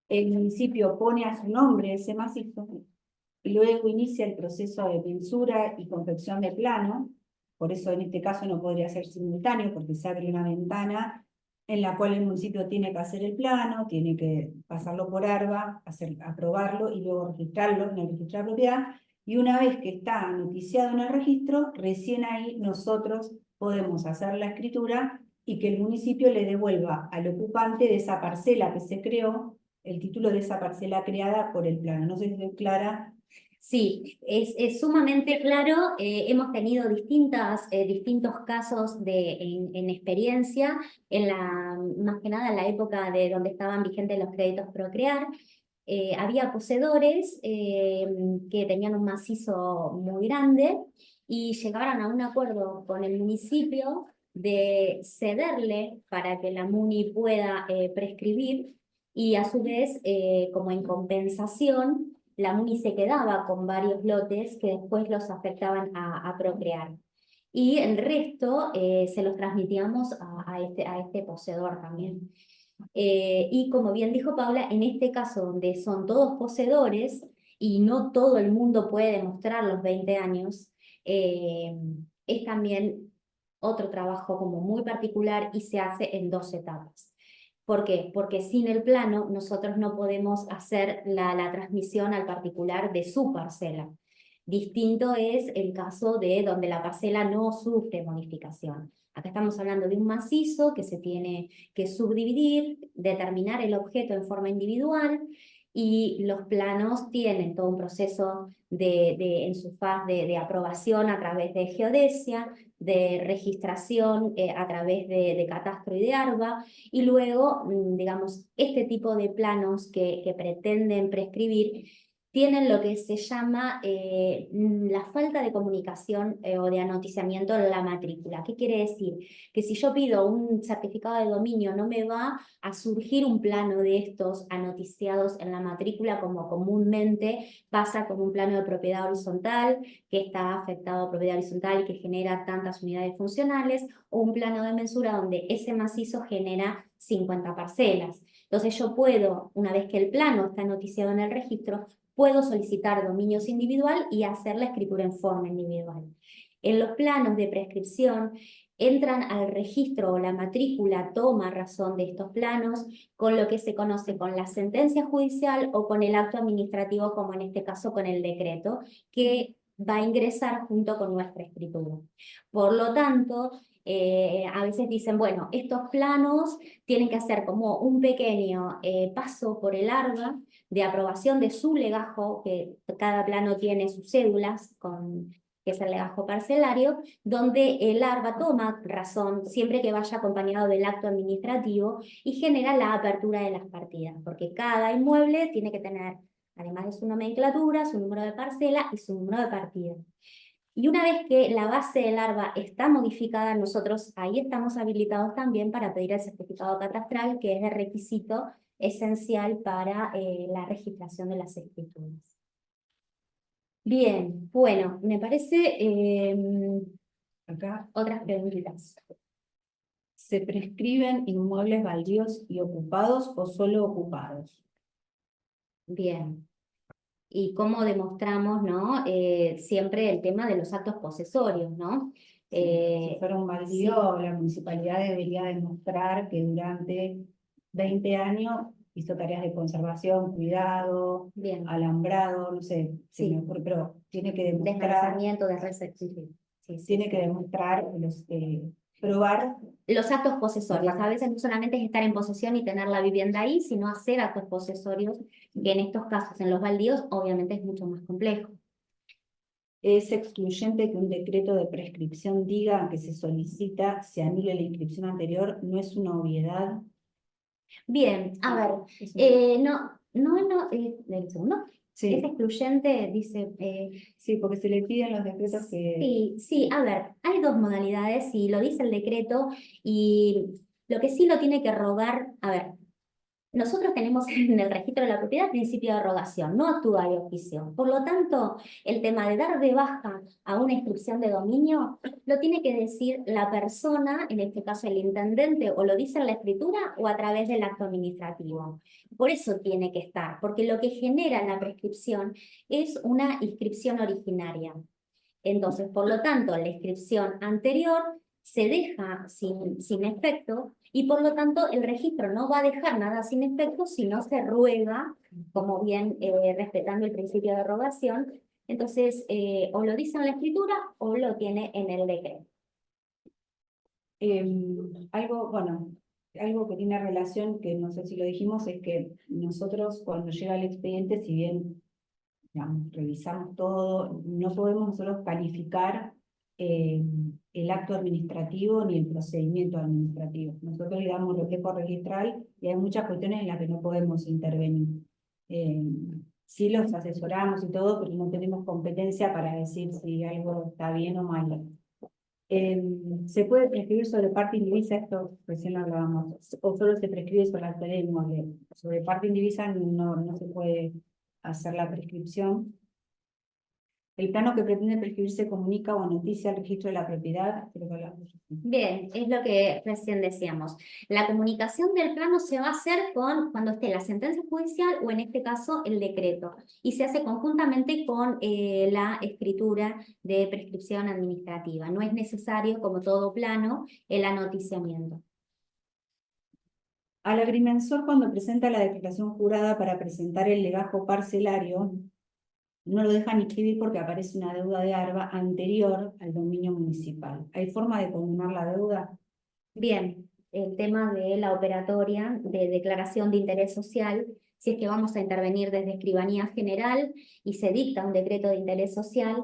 El municipio pone a su nombre ese macizo y luego inicia el proceso de mensura y confección de plano. Por eso en este caso no podría ser simultáneo, porque se abre una ventana en la cual el municipio tiene que hacer el plano, tiene que pasarlo por ARBA, aprobarlo y luego registrarlo en el registro de propiedad. Y una vez que está noticiado en el registro, recién ahí nosotros podemos hacer la escritura y que el municipio le devuelva al ocupante de esa parcela que se creó el título de esa parcela creada por el plano. No sé si es clara. Sí, es sumamente claro. Hemos tenido distintos casos en experiencia, más que nada en la época de donde estaban vigentes los créditos Procrear. Había poseedores que tenían un macizo muy grande y llegaron a un acuerdo con el municipio de cederle para que la MUNI pueda prescribir y a su vez, como en compensación, la MUNI se quedaba con varios lotes que después los afectaban a Procrear. Y el resto se los transmitíamos a este poseedor también. Y como bien dijo Paula, en este caso donde son todos poseedores y no todo el mundo puede demostrar los 20 años, es también otro trabajo como muy particular y se hace en 2 etapas. ¿Por qué? Porque sin el plano nosotros no podemos hacer la transmisión al particular de su parcela. Distinto es el caso de donde la parcela no sufre modificación. Acá estamos hablando de un macizo que se tiene que subdividir, determinar el objeto en forma individual y los planos tienen todo un proceso en su fase de aprobación a través de geodesia, de registración a través de catastro y de ARBA, y luego, digamos, este tipo de planos que pretenden prescribir tienen lo que se llama la falta de comunicación o de anoticiamiento en la matrícula. ¿Qué quiere decir? Que si yo pido un certificado de dominio no me va a surgir un plano de estos anoticiados en la matrícula como comúnmente pasa con un plano de propiedad horizontal que está afectado a propiedad horizontal y que genera tantas unidades funcionales, o un plano de mensura donde ese macizo genera 50 parcelas. Entonces yo puedo, una vez que el plano está noticiado en el registro, puedo solicitar dominios individual y hacer la escritura en forma individual. En los planos de prescripción entran al registro o la matrícula toma razón de estos planos con lo que se conoce con la sentencia judicial o con el acto administrativo, como en este caso con el decreto, que va a ingresar junto con nuestra escritura. Por lo tanto, a veces dicen, bueno, estos planos tienen que hacer como un pequeño paso por el ARBA de aprobación de su legajo, que cada plano tiene sus cédulas, que es el legajo parcelario, donde el ARBA toma razón siempre que vaya acompañado del acto administrativo y genera la apertura de las partidas, porque cada inmueble tiene que tener, además de su nomenclatura, su número de parcela y su número de partida. Y una vez que la base del ARBA está modificada, nosotros ahí estamos habilitados también para pedir el certificado catastral, que es el requisito esencial para la registración de las escrituras. Bien, bueno, me parece Acá otras preguntas. ¿se prescriben inmuebles baldíos y ocupados o solo ocupados? Bien. Y cómo demostramos, ¿no? Siempre el tema de los actos posesorios, ¿no? Si fuera un baldío, sí. la municipalidad debería demostrar que durante 20 años hizo tareas de conservación, cuidado, Bien. alambrado, no sé, Sí. pero tiene que demostrar, Desmantelamiento de recepción. Sí, tiene que demostrar, probar. Los actos posesorios, Ajá. a veces no solamente es estar en posesión y tener la vivienda ahí, sino hacer actos posesorios, que en estos casos, en los baldíos, obviamente es mucho más complejo. Es excluyente que un decreto de prescripción diga que se solicita, se anule la inscripción anterior, no es una obviedad. Bien, a ver, ¿el segundo? Sí. Es excluyente, dice... Sí, porque se le piden los decretos que... Sí, a ver, hay dos modalidades y lo dice el decreto y lo que sí lo tiene que rogar, a ver, nosotros tenemos en el registro de la propiedad principio de rogación, no actúa de oficio. Por lo tanto, el tema de dar de baja a una inscripción de dominio lo tiene que decir la persona, en este caso el intendente, o lo dice en la escritura o a través del acto administrativo. Por eso tiene que estar, porque lo que genera la prescripción es una inscripción originaria. Entonces, por lo tanto, la inscripción anterior se deja sin efecto y por lo tanto el registro no va a dejar nada sin efecto si no se ruega, como bien respetando el principio de rogación. Entonces, o lo dice en la escritura o lo tiene en el decreto. Algo que tiene relación, que no sé si lo dijimos, es que nosotros cuando llega el expediente, si bien digamos, revisamos todo, no podemos nosotros calificar el acto administrativo ni el procedimiento administrativo. Nosotros le damos lo que es por registral y hay muchas cuestiones en las que no podemos intervenir. Sí los asesoramos y todo, pero no tenemos competencia para decir si algo está bien o mal. ¿Se puede prescribir sobre parte indivisa? Esto recién lo hablábamos. ¿O solo se prescribe sobre la tarea inmueble? Sobre parte indivisa no se puede hacer la prescripción. El plano que pretende prescribir se comunica o noticia al registro de la propiedad. Bien, es lo que recién decíamos. La comunicación del plano se va a hacer cuando esté la sentencia judicial o en este caso el decreto. Y se hace conjuntamente con la escritura de prescripción administrativa. No es necesario, como todo plano, el anoticiamiento. Al agrimensor, cuando presenta la declaración jurada para presentar el legajo parcelario, no lo dejan inscribir porque aparece una deuda de ARBA anterior al dominio municipal. ¿Hay forma de condonar la deuda? Bien, el tema de la operatoria de declaración de interés social, si es que vamos a intervenir desde Escribanía General y se dicta un decreto de interés social,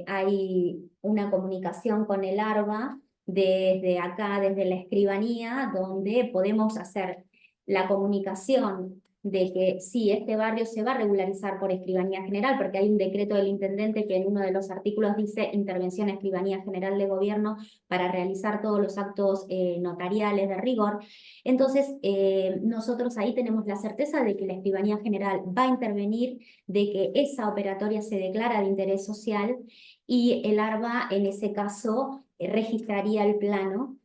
hay una comunicación con el ARBA desde acá, desde la Escribanía, donde podemos hacer la comunicación de que sí, este barrio se va a regularizar por Escribanía General, porque hay un decreto del intendente que en uno de los artículos dice intervención Escribanía General de Gobierno para realizar todos los actos notariales de rigor. Entonces, nosotros ahí tenemos la certeza de que la Escribanía General va a intervenir, de que esa operatoria se declara de interés social y el ARBA en ese caso registraría el plano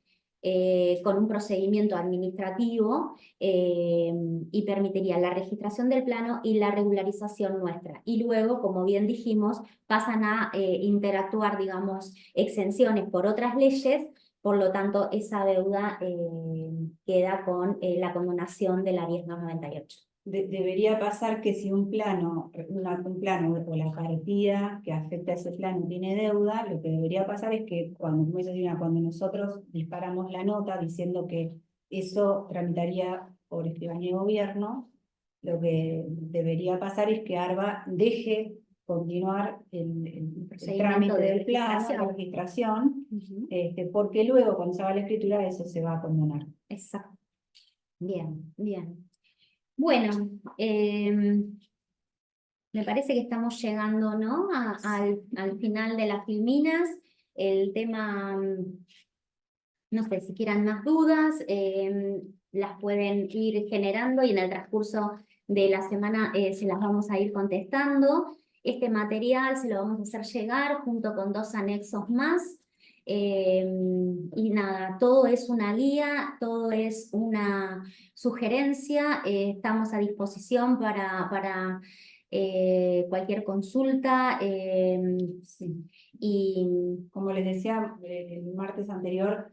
con un procedimiento administrativo y permitiría la registración del plano y la regularización nuestra. Y luego, como bien dijimos, pasan a interactuar, digamos, exenciones por otras leyes, por lo tanto, esa deuda queda con la condonación de la 1098. Debería pasar que si un plano o la partida que afecta a ese plano tiene deuda, lo que debería pasar es que cuando nosotros disparamos la nota diciendo que eso tramitaría por escribanía de gobierno, lo que debería pasar es que ARBA deje continuar el trámite del plano, la registración, porque luego cuando se haga la escritura eso se va a condonar. Exacto. Bien, bien. Bueno, Me parece que estamos llegando, ¿no? Al final de las filminas. El tema, no sé, si quieran más dudas, las pueden ir generando y en el transcurso de la semana se las vamos a ir contestando. Este material se lo vamos a hacer llegar junto con 2 anexos más. Y nada, todo es una guía, todo es una sugerencia. Estamos a disposición para cualquier consulta. Sí. Y Como les decía el martes anterior,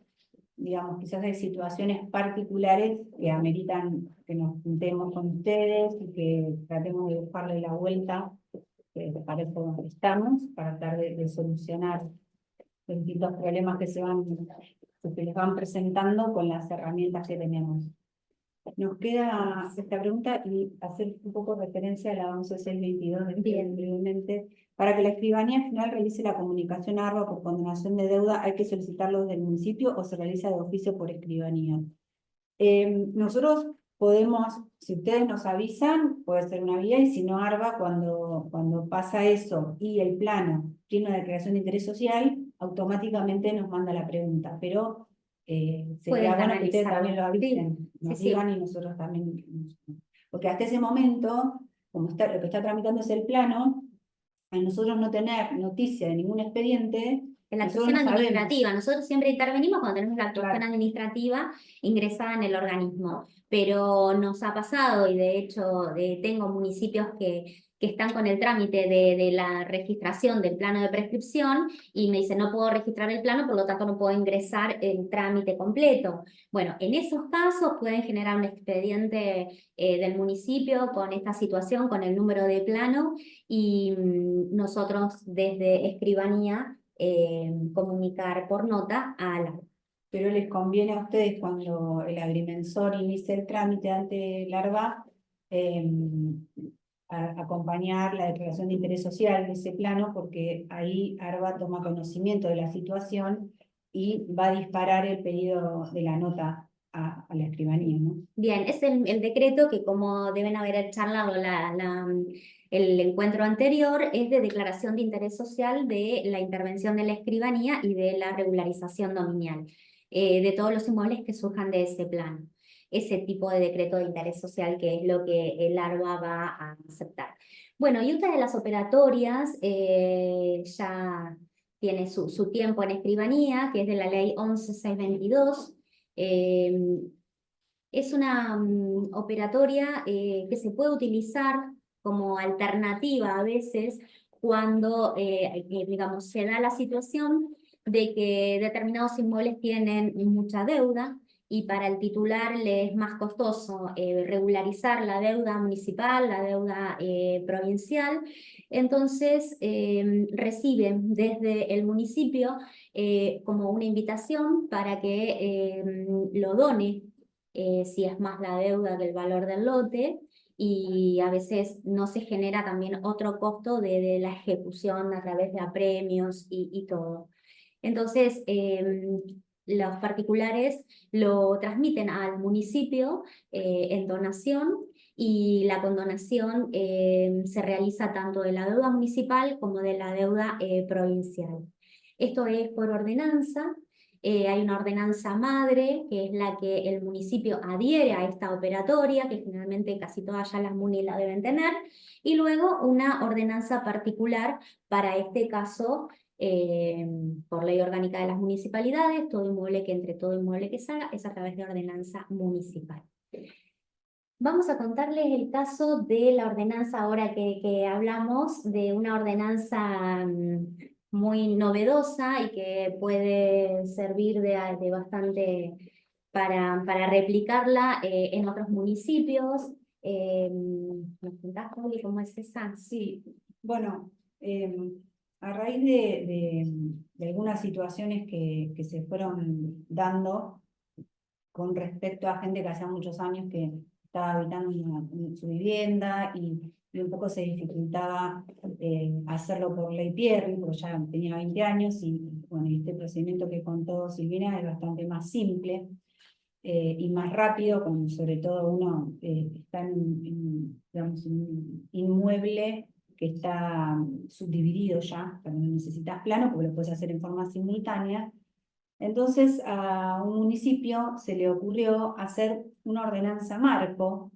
digamos, quizás hay situaciones particulares que ameritan que nos juntemos con ustedes y que tratemos de buscarle la vuelta, que para eso estamos, para tratar de solucionar los distintos problemas que se les van presentando con las herramientas que tenemos. Nos queda esta pregunta y hacer un poco referencia a la 11622 brevemente. Para que la escribanía final realice la comunicación a ARBA por condonación de deuda, ¿hay que solicitarlo desde el municipio o se realiza de oficio por escribanía? Nosotros podemos, si ustedes nos avisan, puede ser una vía, y si no, ARBA, cuando pasa eso y el plano tiene una declaración de interés social, automáticamente nos manda la pregunta, pero sería bueno que ustedes también lo avisen, nos digan y nosotros también. Porque hasta ese momento, como lo que está tramitando es el plano, a nosotros no tener noticia de ningún expediente, en la nosotros actuación no administrativa. sabemos. Nosotros siempre intervenimos cuando tenemos la actuación Claro. administrativa ingresada en el organismo, pero nos ha pasado, y de hecho tengo municipios que están con el trámite de la registración del plano de prescripción y me dicen no puedo registrar el plano, por lo tanto no puedo ingresar el trámite completo. Bueno, en esos casos pueden generar un expediente del municipio con esta situación, con el número de plano, y nosotros desde escribanía comunicar por nota a la... Pero les conviene a ustedes cuando el agrimensor inicie el trámite ante el ARBA, acompañar la declaración de interés social de ese plano, porque ahí ARBA toma conocimiento de la situación y va a disparar el pedido de la nota a la escribanía, ¿no? Bien, es el decreto que, como deben haber charlado el encuentro anterior, es de declaración de interés social de la intervención de la escribanía y de la regularización dominial de todos los inmuebles que surjan de ese plano. Ese tipo de decreto de interés social que es lo que el ARBA va a aceptar. Bueno, y otra de las operatorias ya tiene su tiempo en escribanía, que es de la ley 11622. Es una operatoria que se puede utilizar como alternativa a veces cuando, digamos, se da la situación de que determinados inmuebles tienen mucha deuda y para el titular le es más costoso regularizar la deuda municipal, la deuda provincial. Entonces reciben desde el municipio como una invitación para que lo done si es más la deuda que el valor del lote, y a veces no se genera también otro costo de la ejecución a través de apremios y todo. Entonces, los particulares lo transmiten al municipio en donación, y la condonación se realiza tanto de la deuda municipal como de la deuda provincial. Esto es por ordenanza. Hay una ordenanza madre, que es la que el municipio adhiere a esta operatoria, que generalmente casi todas ya las MUNI la deben tener, y luego una ordenanza particular para este caso, por ley orgánica de las municipalidades. Todo inmueble que entre, todo inmueble que salga, es a través de ordenanza municipal. Vamos a contarles el caso de la ordenanza, ahora que hablamos, de una ordenanza muy novedosa y que puede servir de bastante para replicarla en otros municipios. ¿Nos contás, Pauli, cómo es esa? Sí, bueno, a raíz de algunas situaciones que se fueron dando con respecto a gente que hacía muchos años que estaba habitando su vivienda y un poco se dificultaba hacerlo por ley Pierri, porque ya tenía 20 años y bueno, este procedimiento que contó Silvina es bastante más simple y más rápido, sobre todo uno está digamos, un inmueble que está subdividido ya, pero no necesitas plano porque lo puedes hacer en forma simultánea. Entonces a un municipio se le ocurrió hacer una ordenanza marco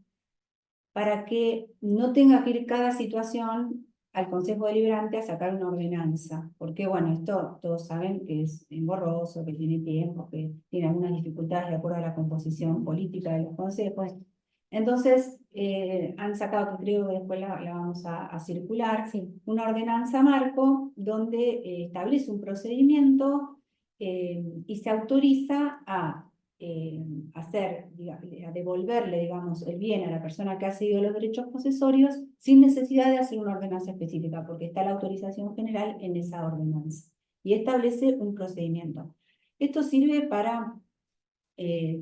para que no tenga que ir cada situación al Consejo Deliberante a sacar una ordenanza, porque bueno, esto todos saben que es engorroso, que tiene tiempo, que tiene algunas dificultades de acuerdo a la composición política de los consejos. Entonces, han sacado, que creo que después la vamos a circular, Sí. una ordenanza marco donde establece un procedimiento y se autoriza a a devolverle, digamos, el bien a la persona que ha cedido los derechos posesorios sin necesidad de hacer una ordenanza específica, porque está la autorización general en esa ordenanza y establece un procedimiento. Esto sirve para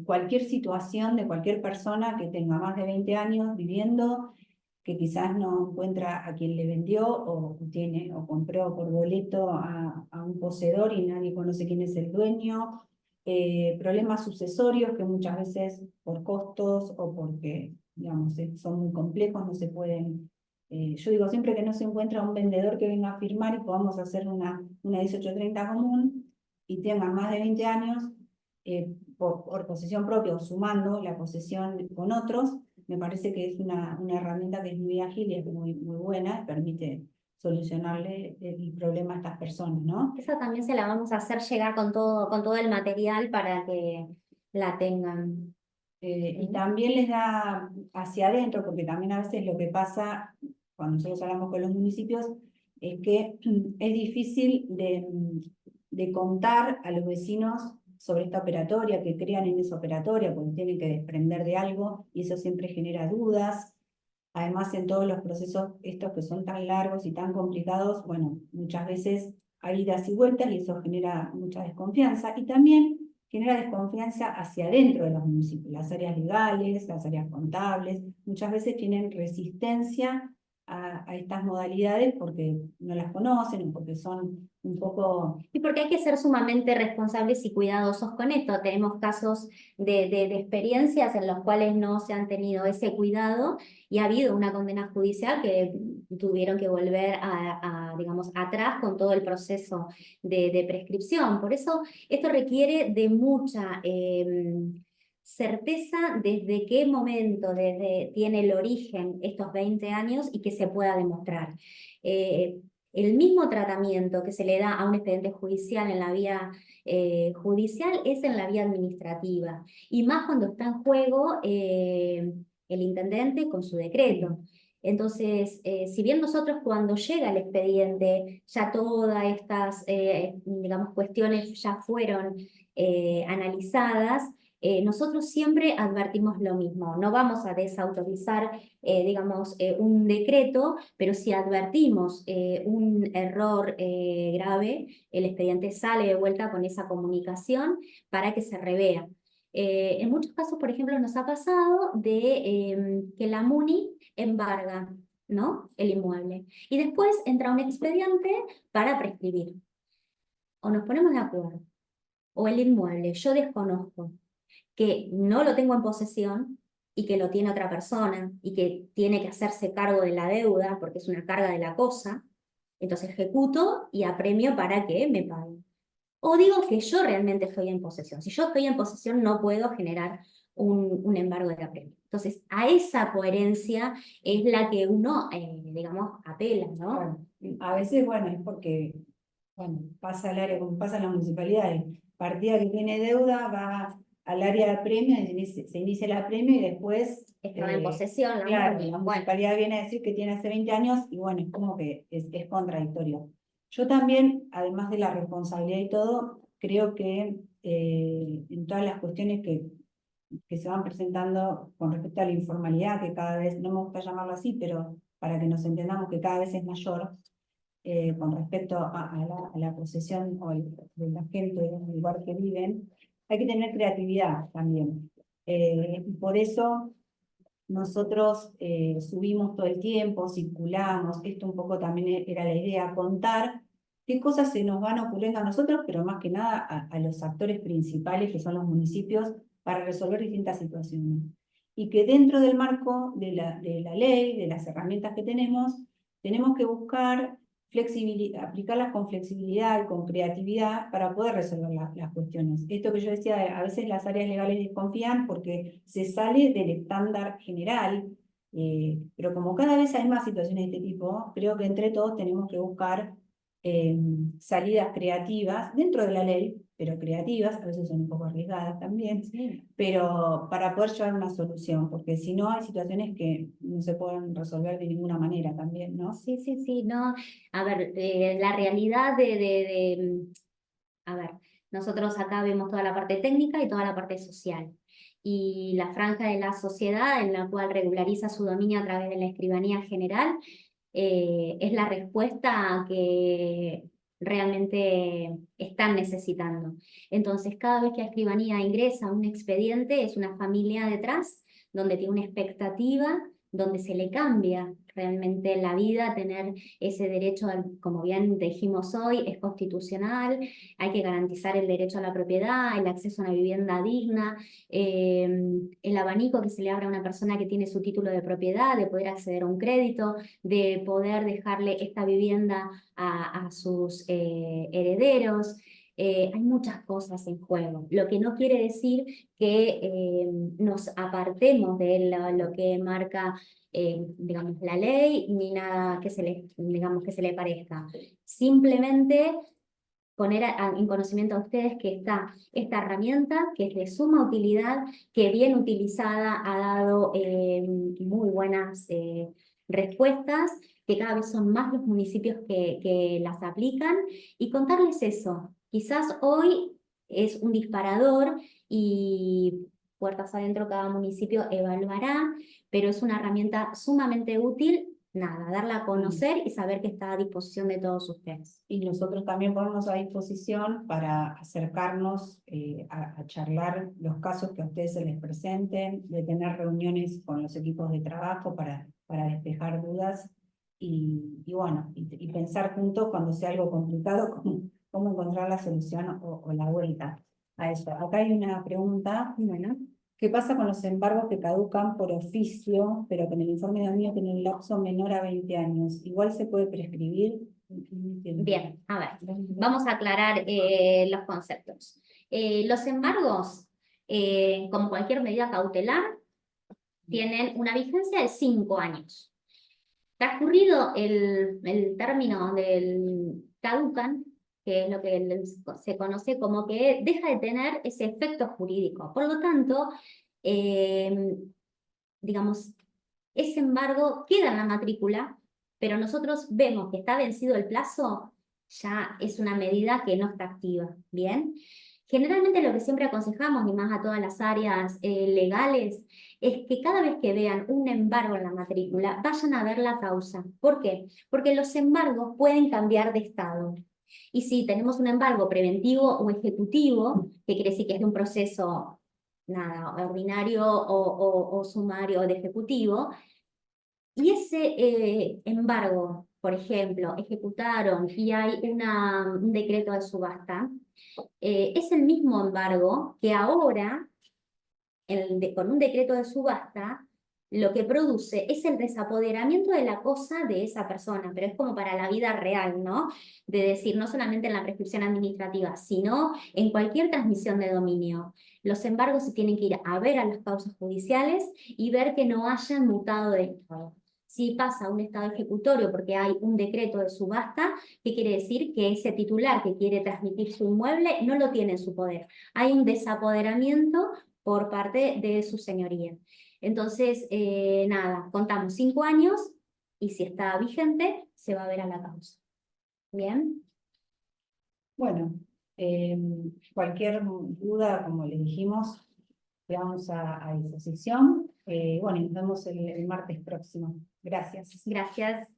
cualquier situación de cualquier persona que tenga más de 20 años viviendo, que quizás no encuentra a quien le vendió o compró por boleto a un poseedor y nadie conoce quién es el dueño, problemas sucesorios que muchas veces por costos o porque, digamos, son muy complejos, no se pueden. Yo digo siempre que no se encuentra un vendedor que venga a firmar y podamos hacer una 1830 común y tenga más de 20 años, por posesión propia o sumando la posesión con otros, me parece que es una herramienta que es muy ágil y es muy buena, permite solucionarle el problema a estas personas, ¿no? Esa también se la vamos a hacer llegar con todo el material para que la tengan. Y también les da hacia adentro, porque también a veces lo que pasa cuando nosotros hablamos con los municipios es que es difícil de contar a los vecinos sobre esta operatoria, que crean en esa operatoria, porque tienen que desprender de algo y eso siempre genera dudas. Además, en todos los procesos estos que son tan largos y tan complicados, bueno, muchas veces hay idas y vueltas y eso genera mucha desconfianza y también genera desconfianza hacia adentro de los municipios. Las áreas legales, las áreas contables, muchas veces tienen resistencia a estas modalidades porque no las conocen o porque son un poco. Y porque hay que ser sumamente responsables y cuidadosos con esto. Tenemos casos de experiencias en los cuales no se han tenido ese cuidado y ha habido una condena judicial que tuvieron que volver digamos, atrás con todo el proceso de prescripción. Por eso esto requiere de mucha certeza desde qué momento tiene el origen estos 20 años y que se pueda demostrar. El mismo tratamiento que se le da a un expediente judicial en la vía judicial es en la vía administrativa, y más cuando está en juego el intendente con su decreto. Entonces, si bien nosotros cuando llega el expediente ya todas estas, digamos, cuestiones ya fueron analizadas, nosotros siempre advertimos lo mismo. No vamos a desautorizar, digamos, un decreto, pero si advertimos un error grave, el expediente sale de vuelta con esa comunicación para que se revea. En muchos casos, por ejemplo, nos ha pasado de que la MUNI embarga, ¿no?, el inmueble y después entra un expediente para prescribir. O nos ponemos de acuerdo, o el inmueble yo desconozco que no lo tengo en posesión y que lo tiene otra persona y que tiene que hacerse cargo de la deuda porque es una carga de la cosa, entonces ejecuto y apremio para que me paguen. O digo que yo realmente estoy en posesión. Si yo estoy en posesión no puedo generar un embargo de apremio. Entonces, a esa coherencia es la que uno, digamos, apela, ¿no? Bueno, a veces, bueno, es porque, bueno, pasa al área, como pasa en las municipalidades, partida que tiene deuda va al área de apremio, se inicia el apremio y después. Estaba en posesión, ¿no? Claro, la Bueno. municipalidad viene a decir que tiene hace 20 años y bueno, es como que es contradictorio. Yo también, además de la responsabilidad y todo, creo que en todas las cuestiones que se van presentando con respecto a la informalidad, que cada vez, no me gusta llamarlo así, pero para que nos entendamos que cada vez es mayor, con respecto a la posesión de la gente del lugar que viven, hay que tener creatividad también. Por eso nosotros subimos todo el tiempo, circulamos, esto un poco también era la idea, contar qué cosas se nos van ocurriendo a nosotros, pero más que nada a los actores principales que son los municipios para resolver distintas situaciones. Y que dentro del marco de la ley, de las herramientas que tenemos, tenemos que buscar aplicarlas con flexibilidad y con creatividad para poder resolver las cuestiones. Esto que yo decía, a veces las áreas legales desconfían porque se sale del estándar general, pero como cada vez hay más situaciones de este tipo, creo que entre todos tenemos que buscar salidas creativas dentro de la ley, pero creativas, a veces son un poco arriesgadas también, pero para poder llevar una solución, porque si no hay situaciones que no se pueden resolver de ninguna manera también, ¿no? Sí, sí, sí, no. A ver, la realidad a ver, nosotros acá vemos toda la parte técnica y toda la parte social. Y la franja de la sociedad en la cual regulariza su dominio a través de la escribanía general es la respuesta que realmente están necesitando. Entonces, cada vez que la escribanía ingresa un expediente, es una familia detrás, donde tiene una expectativa, donde se le cambia realmente la vida, tener ese derecho, como bien dijimos hoy, es constitucional, hay que garantizar el derecho a la propiedad, el acceso a una vivienda digna, el abanico que se le abre a una persona que tiene su título de propiedad, de poder acceder a un crédito, de poder dejarle esta vivienda a sus herederos. Hay muchas cosas en juego, lo que no quiere decir que nos apartemos de lo que marca digamos, la ley, ni nada que digamos, que se le parezca. Simplemente poner en conocimiento a ustedes que está esta herramienta, que es de suma utilidad, que bien utilizada ha dado muy buenas respuestas, que cada vez son más los municipios que las aplican, y contarles eso. Quizás hoy es un disparador y puertas adentro cada municipio evaluará, pero es una herramienta sumamente útil. Nada, darla a conocer y saber que está a disposición de todos ustedes. Y nosotros también ponemos a disposición para acercarnos a charlar los casos que a ustedes se les presenten, de tener reuniones con los equipos de trabajo para despejar dudas y bueno, y pensar juntos cuando sea algo complicado, cómo encontrar la solución o la vuelta a eso. Acá hay una pregunta, bueno, ¿qué pasa con los embargos que caducan por oficio, pero que en el informe de dominio tienen un lapso menor a 20 años? ¿Igual se puede prescribir? Bien, a ver, vamos a aclarar los conceptos. Los embargos, como cualquier medida cautelar, tienen una vigencia de 5 años. Transcurrido el término del caducan, que es lo que se conoce como que deja de tener ese efecto jurídico. Por lo tanto, digamos, ese embargo queda en la matrícula, pero nosotros vemos que está vencido el plazo, ya es una medida que no está activa, ¿bien? Generalmente lo que siempre aconsejamos, y más a todas las áreas legales, es que cada vez que vean un embargo en la matrícula, vayan a ver la causa. ¿Por qué? Porque los embargos pueden cambiar de estado. Y si tenemos un embargo preventivo o ejecutivo, que quiere decir que es de un proceso nada, ordinario o sumario o de ejecutivo, y ese embargo, por ejemplo, ejecutaron y hay un decreto de subasta, es el mismo embargo que ahora, con un decreto de subasta, lo que produce es el desapoderamiento de la cosa de esa persona, pero es como para la vida real, ¿no? De decir, no solamente en la prescripción administrativa, sino en cualquier transmisión de dominio. Los embargos se tienen que ir a ver a las causas judiciales y ver que no hayan mutado de estado. Si pasa a un estado ejecutorio porque hay un decreto de subasta, ¿qué quiere decir? Que ese titular que quiere transmitir su inmueble no lo tiene en su poder. Hay un desapoderamiento por parte de su señoría. Entonces, nada, contamos 5 años y si está vigente, se va a ver a la causa. ¿Bien? Bueno, cualquier duda, como les dijimos, quedamos a disposición. Bueno, y nos vemos el martes próximo. Gracias. Gracias.